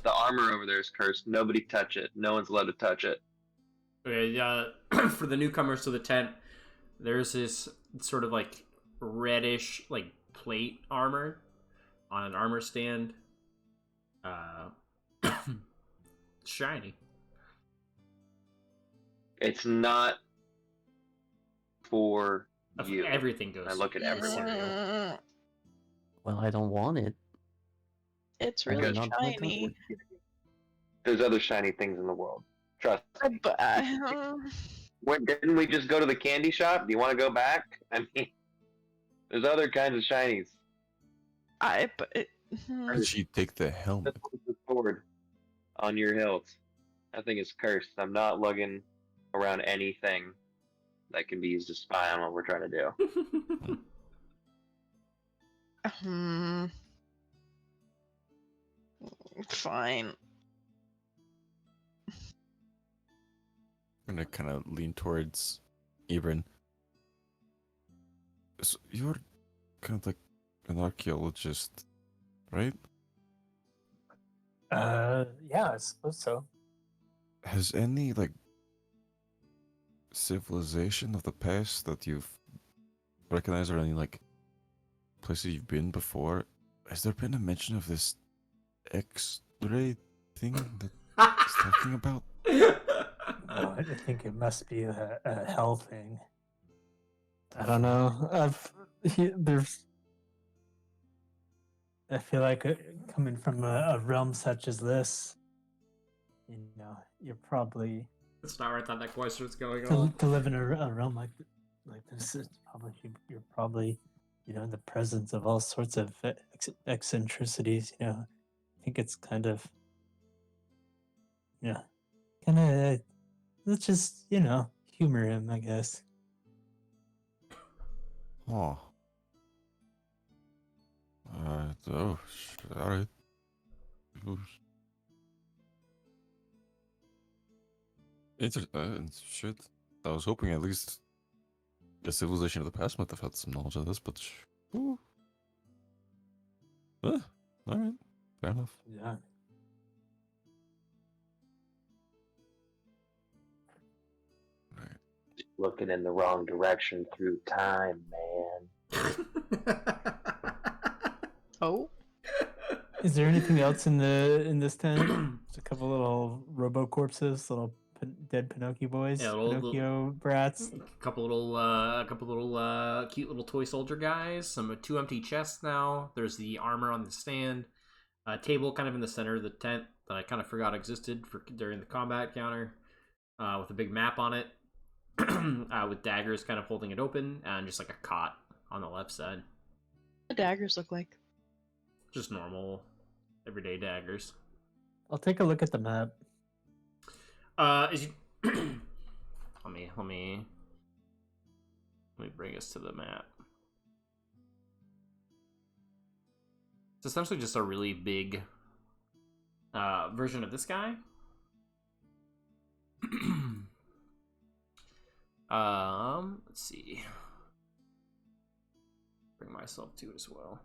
The armor over there is cursed. Nobody touch it. No one's allowed to touch it. Okay, for the newcomers to the tent, there's this sort of like reddish like plate armor on an armor stand. Shiny. It's not for you. Everything goes. I look at everyone. Well, I don't want it. It's I really don't know. shiny. There's other shiny things in the world. Trust me. But Didn't we just go to the candy shop? Do you want to go back? I mean, there's other kinds of shinies. Did she take the helmet? That's the sword on your hilt. That thing is cursed. I'm not lugging around anything that can be used to spy on what we're trying to do. Fine. I'm gonna kind of lean towards Ibrin. So you're kind of like an archaeologist, right? Yeah, I suppose so. Has any like civilization of the past that you've recognized, or any like places you've been before, has there been a mention of this X-ray thing that it's talking about? I think it must be a hell thing. I don't know. I feel like coming from a realm such as this, you know, you're probably That's not where I thought that question was going on. to live in a realm like this is probably you're probably, you know, in the presence of all sorts of eccentricities. You know, I think it's kind of, yeah, kind of. Let's just, you know, humor him, I guess. Oh. Alright. Shit. I was hoping at least the civilization of the past might have had some knowledge of this, but alright. Fair enough. Yeah. looking in the wrong direction through time, man. Oh, Is there anything else in this tent? Just a couple little robo corpses, little dead Pinocchio boys, Yeah, Pinocchio brats. couple little cute little toy soldier guys. Some 2 empty chests now. There's the armor on the stand. A table kind of in the center of the tent that I kind of forgot existed during the combat counter, with a big map on it, with daggers kind of holding it open, and just like a cot on the left side. what do daggers look like? Just normal, everyday daggers. I'll take a look at the map. Is you... let me bring us to the map. It's essentially just a really big version of this guy. Let's see. Bring myself to it as well.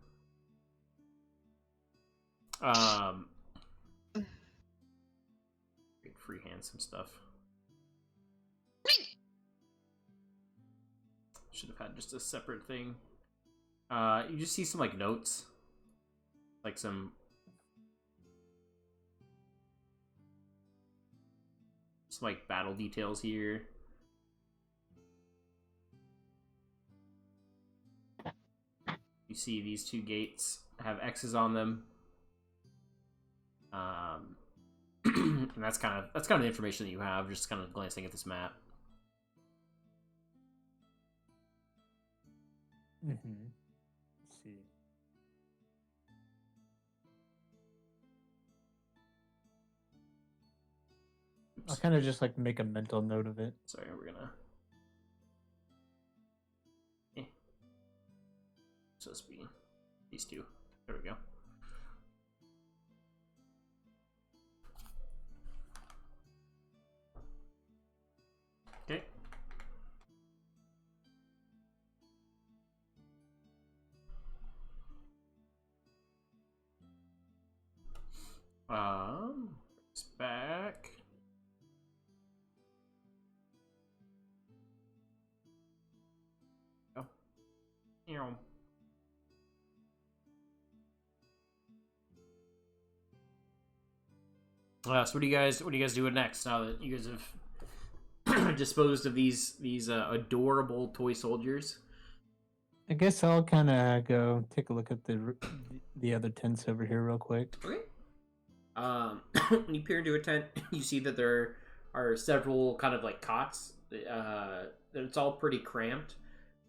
Freehand some stuff. Should have had just a separate thing. You just see some like notes, like some like battle details here. You see these 2 gates have X's on them. And that's kind of the information that you have, just kind of glancing at this map. Let's see. I'll kind of just like make a mental note of it. Sorry, we're gonna. Supposed to be these 2. There we go. Okay. It's back. Oh. So what are you guys doing next now that you guys have disposed of these adorable toy soldiers? I guess I'll kind of go take a look at the other tents over here real quick. Okay. When you peer into a tent, you see that there are several kind of like cots. It's all pretty cramped.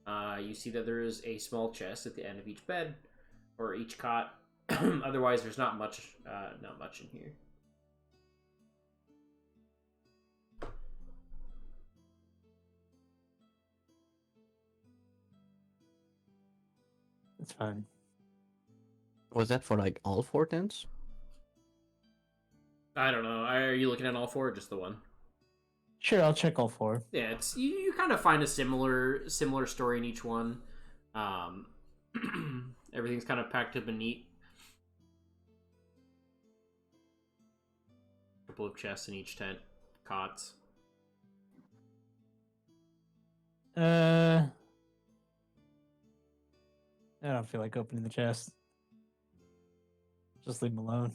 You see that there is a small chest at the end of each bed or each cot. Otherwise, there's not much in here. It's fine. Was that for like all 4 tents? I don't know. Are you looking at all 4 or just the one? Sure, I'll check all 4. Yeah, it's you kind of find a similar story in each one. Everything's kind of packed up and neat. A couple of chests in each tent, cots. I don't feel like opening the chest. Just leave him alone.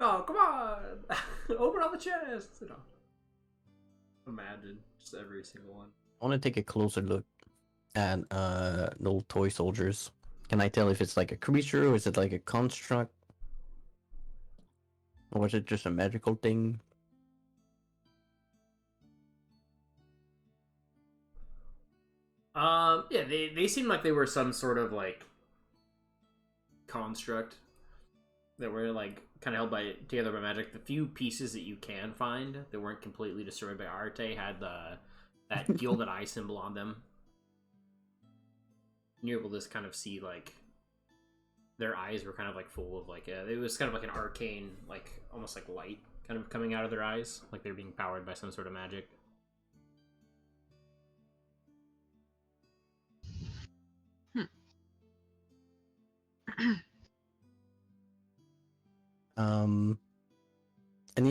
Oh, come on! Open all the chests! You know. Imagine just every single one. I want to take a closer look at little toy soldiers. Can I tell if it's like a creature or is it like a construct? Or was it just a magical thing? Yeah, they seem like they were some sort of like construct that were like kind of held together by magic. The few pieces that you can find that weren't completely destroyed by Arte had that gilded eye symbol on them. And you're able to just kind of see like their eyes were kind of like full of like it was kind of like an arcane, like almost like light kind of coming out of their eyes, like they're being powered by some sort of magic. And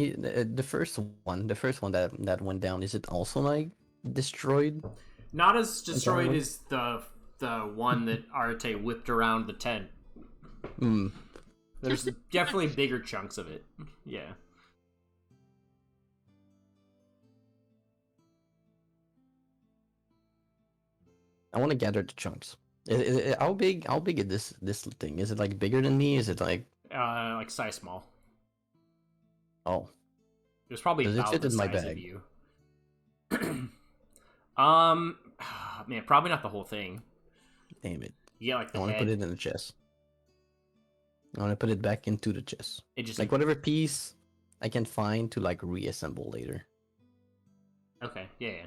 the first one, that went down, is it also like destroyed? Not as destroyed Entirely? as the one that Arte whipped around the tent. Hmm. There's definitely bigger chunks of it. Yeah. I want to gather the chunks. How big is this thing? Is it like bigger than me? Is it like Like size small. oh? It was probably Does it about fit the in my size of bag? you. um, man, probably not the whole thing. Damn it! You get like I the want to head. put it in the chest. I want to put it back into the chest. It just Like whatever piece I can find to like reassemble later. Okay, yeah.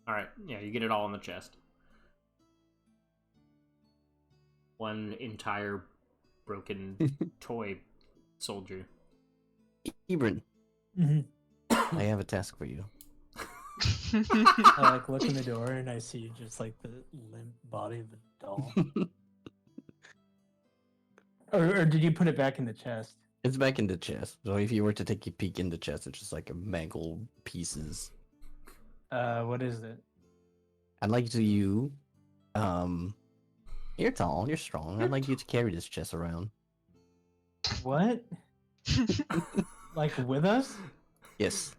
All right, yeah, you get it all in the chest. One entire broken toy soldier. Ebron, Mm-hmm. I have a task for you. I like look in the door and I see just like the limp body of the doll. Or did you put it back in the chest? It's back in the chest. So if you were to take a peek in the chest, it's just like a mangled pieces. What is it? I'd like to you, you're tall, you're strong. I'd like you to carry this chest around. What? Like with us? Yes.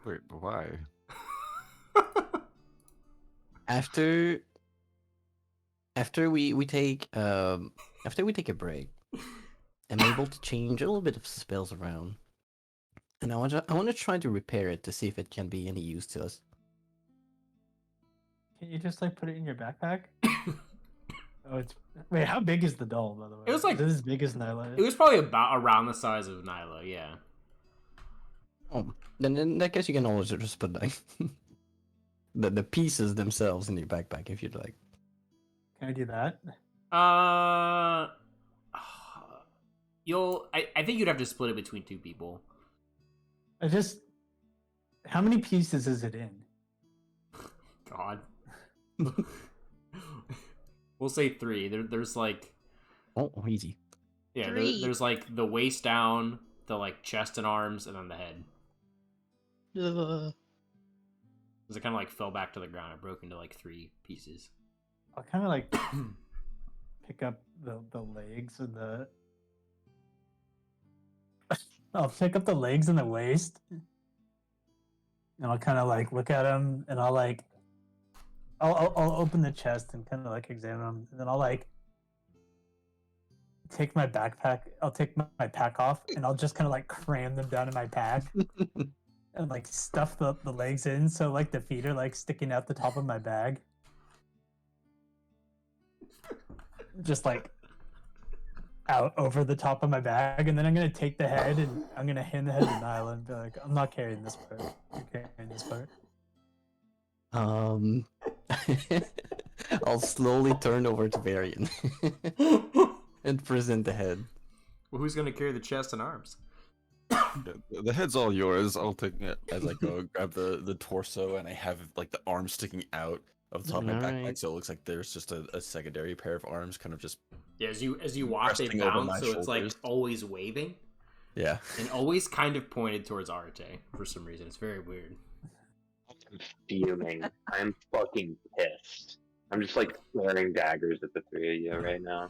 Wait, why? After we take a break, I'm able to change a little bit of spells around, and I want to try to repair it to see if it can be any use to us. Can you just like put it in your backpack? Oh, it's wait. How big is the doll, by the way? It was like- is it as big as Nyla? It was probably about around the size of Nyla, yeah. Oh, then in that case, you can always just put like the pieces themselves in your backpack if you'd like. Can I do that? I think you'd have to split it between two people. I just. How many pieces is it in? God. We'll say 3. There's like Oh, easy. yeah, 3. there's like the waist down, the like chest and arms, and then the head. Ugh. Because it kind of like fell back to the ground. It broke into like 3 pieces. I'll kind of like pick up the legs and the. I'll pick up the legs and the waist, and I'll kind of like look at them, and I'll open the chest and kind of like examine them, and then I'll like take my backpack. I'll take my pack off, and I'll just kind of like cram them down in my pack, and like stuff the legs in, so like the feet are like sticking out the top of my bag. Just like out over the top of my bag, and then I'm gonna take the head and I'm gonna hand the head to Nyla and be like, I'm not carrying this part. You're carrying this part. I'll slowly turn over to Varian and present the head. Well, who's gonna carry the chest and arms? The head's all yours. I'll take it as I go grab the torso, and I have like the arms sticking out of the top of my backpack, Alright. so it looks like there's just a secondary pair of arms, kind of just Yeah, as you walk, they Resting over bounce, my so it's like shoulders. always waving yeah. and always kind of pointed towards Arte for some reason. It's very weird. I'm fuming. I'm fucking pissed. I'm just like throwing daggers at the 3 of you right now.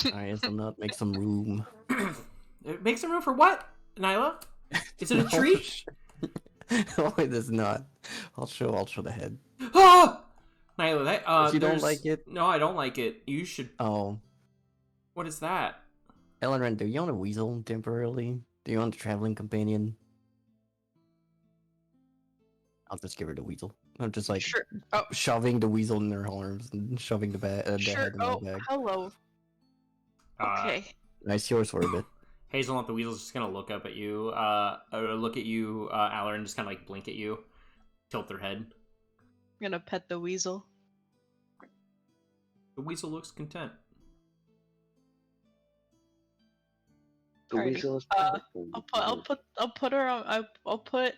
Alright, so not make some room. Make some room for what, Nyla? Is it a tree? No, it is not. I'll show the head. Ah! Nyla, that If you don't there's- like it- No, I don't like it. You should. Oh, What is that? Elren, do you want a weasel temporarily? Do you want a traveling companion? I'll just give her the weasel. I'm just like Sure. Oh, shoving the weasel in her arms and shoving the sure. head in Oh, my bag. hello. Okay. Nice yours for a bit. Hazelnut the weasel's just gonna look up at you, or look at you, Alarin, just kind of like blink at you, tilt their head. I'm gonna pet the weasel. The weasel looks content. The Alrighty. weasel is I'll put her on. I'll put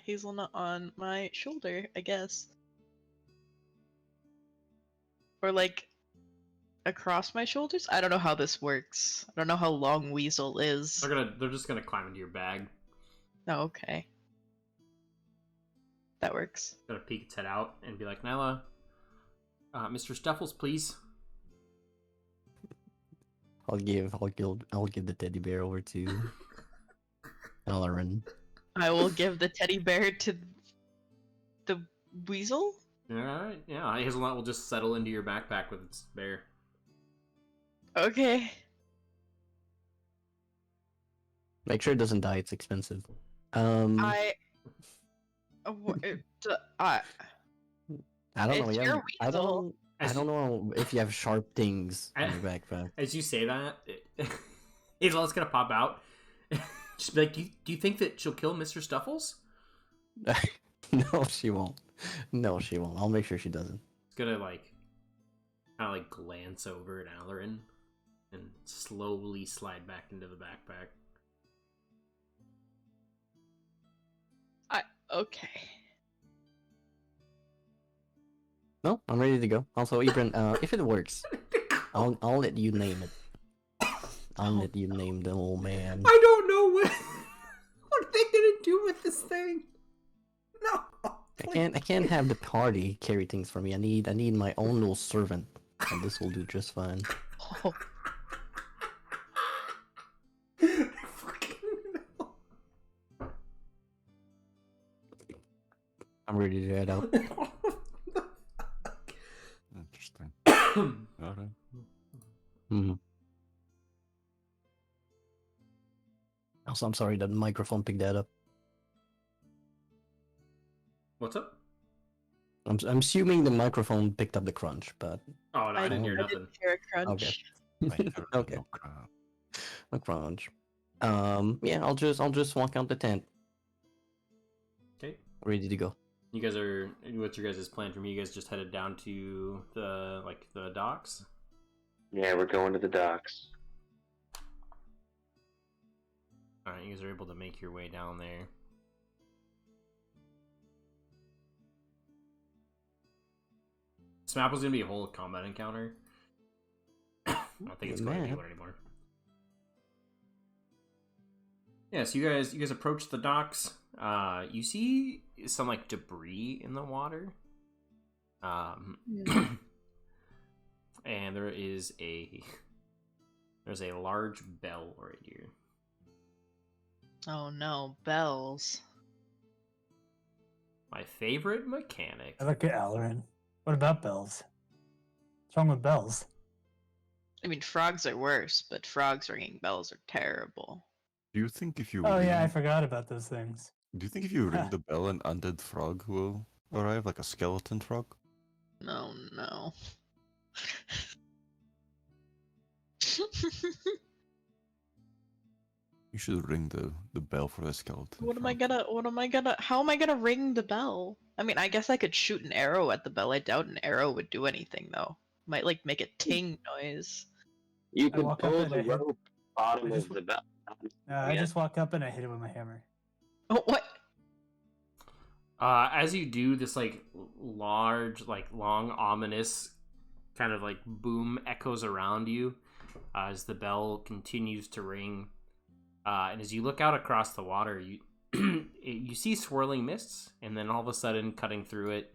Hazelnut on my shoulder, I guess. Or like across my shoulders? I don't know how this works. I don't know how long Weasel is. They're just gonna climb into your bag. Oh, okay. That works. Gonna peek its head out and be like, Nyla, Mr. Stuffles, please. I'll give the teddy bear over to Ellerin. I will give the teddy bear to the Weasel? Alright, yeah, Hazelnut will just settle into your backpack with its bear. Okay. Make sure it doesn't die. It's expensive. I don't know. Yeah, It's your Weasel. I don't know if you have sharp things in your backpack. As you say that, Hazelnut's gonna pop out. Just be like, do you think that she'll kill Mr. Stuffles? No, she won't. No, she won't. I'll make sure she doesn't. It's gonna kind of glance over at Allerin and slowly slide back into the backpack. Okay. No, I'm ready to go. Also, Ibran, if it works, I'll let you name it. I'll let you name the old man. I don't know what are they gonna do with this thing? No. I can't have the party carry things for me. I need my own little servant, and this will do just fine. Oh. I'm ready to head out. Interesting. Alright. Mm-hmm. Also, I'm sorry that the microphone picked that up. What's up? I'm assuming the microphone picked up the crunch, but Oh, no, I didn't hear I nothing. didn't hear a crunch. Okay. No crunch. Yeah, I'll just walk out the tent. Okay. Ready to go. You guys are. What's your guys' plan for me? You guys just headed down to the docks. Yeah, we're going to the docks. All right, you guys are able to make your way down there. This map was gonna be a whole combat encounter. I don't think it's going to be one anymore. Yeah, so you guys approach the docks. You see some debris in the water. And there's a large bell right here. Oh no, bells. My favorite mechanic. I look at Allerin. What about bells? What's wrong with bells? I mean, frogs are worse, but frogs ringing bells are terrible. Do you think if you Oh yeah, I ring, forgot about those things. do you think if you ring the bell, an undead frog will arrive, like a skeleton frog? No, no. You should ring the bell for the skeleton. How am I gonna ring the bell? I mean, I guess I could shoot an arrow at the bell. I doubt an arrow would do anything though. Might make a ting noise. You I can walk up pull and I the hit- rope bottom I just- of the bell. I just walk up and I hit it with my hammer. Oh, what? As you do, this large, long, ominous kind of boom echoes around you as the bell continues to ring. And as you look out across the water, you you see swirling mists, and then all of a sudden, cutting through it,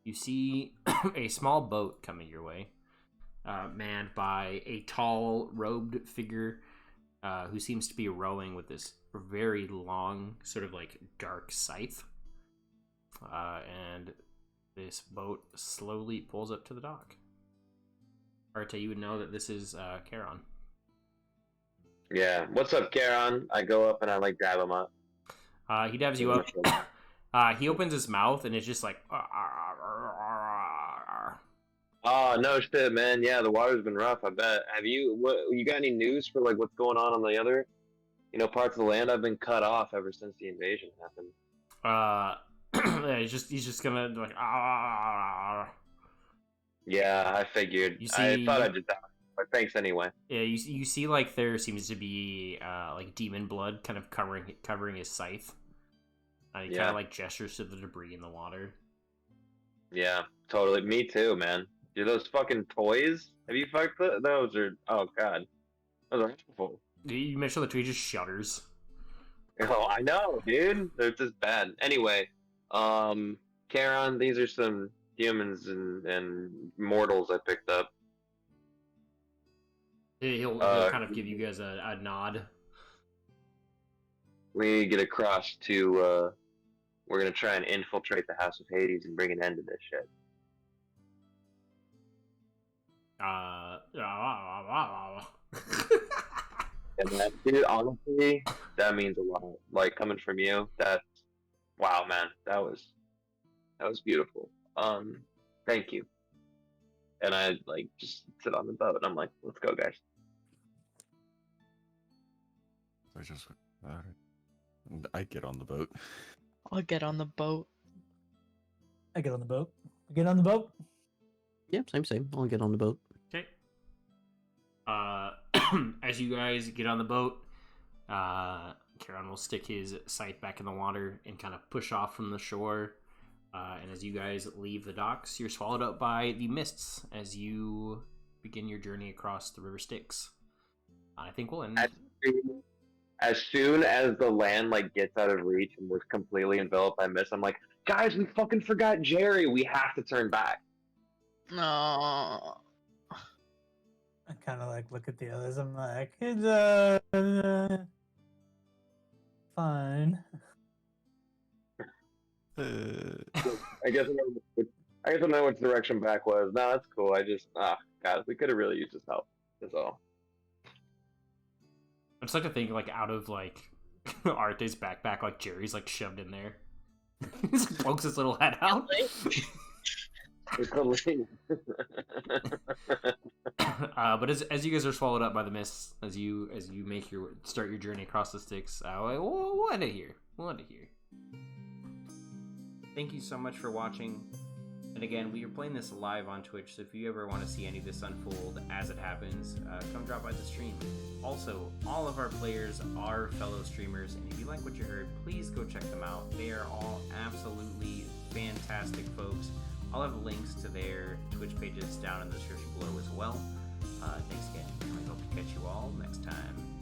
you see a small boat coming your way, manned by a tall, robed figure who seems to be rowing with this very long, sort of dark scythe. And this boat slowly pulls up to the dock. Arte, you would know that this is Charon. Yeah. What's up, Charon? I go up and I grab him up. He dabs you up. He opens his mouth and it's just Oh no shit, man. Yeah, the water's been rough. I bet. You got any news for what's going on the other, parts of the land? I've been cut off ever since the invasion happened. Yeah, he's just gonna Yeah, I figured. You I see- thought I'd just die, but thanks anyway. Yeah, you see there seems to be demon blood kind of covering his scythe. He kind of gestures to the debris in the water. Yeah, totally. Me too, man. Dude, those fucking toys. Have you fucked those? Or oh god, those are awful. You make sure the tree just shudders. Oh, I know, dude. They're just bad. Anyway, Charon, these are some humans and mortals I picked up. He'll kind of give you guys a nod. We get across to. We're gonna try and infiltrate the House of Hades and bring an end to this shit. And that, dude, honestly, that means a lot. Like coming from you, that's wow, man. That was beautiful. Thank you. And I like just sit on the boat. And I'm like, let's go, guys. I just, I get on the boat. I'll get on the boat. I get on the boat. I get on the boat. Yeah, same. I'll get on the boat. Okay. As you guys get on the boat, Charon will stick his scythe back in the water and kind of push off from the shore. And as you guys leave the docks, you're swallowed up by the mists as you begin your journey across the River Styx. I think we'll end. As soon as the land like gets out of reach and we're completely enveloped by mist, I'm like, guys, we fucking forgot Jerry. We have to turn back. No. I kind of like look at the others. I'm like, it's fine. I guess I don't know which direction back was. No, that's cool. I just God, we could have really used his help. That's all. I just like to think like out of like Arte's backpack, like Jerry's like shoved in there. He just pokes his little head out. But as you guys are swallowed up by the mists, as you start your journey across the Styx, we'll end it here. Thank you so much for watching. And again, we are playing this live on Twitch, so if you ever want to see any of this unfold as it happens, come drop by the stream. Also, all of our players are fellow streamers, and if you like what you heard, please go check them out. They are all absolutely fantastic folks. I'll have links to their Twitch pages down in the description below as well. Thanks again. I hope to catch you all next time.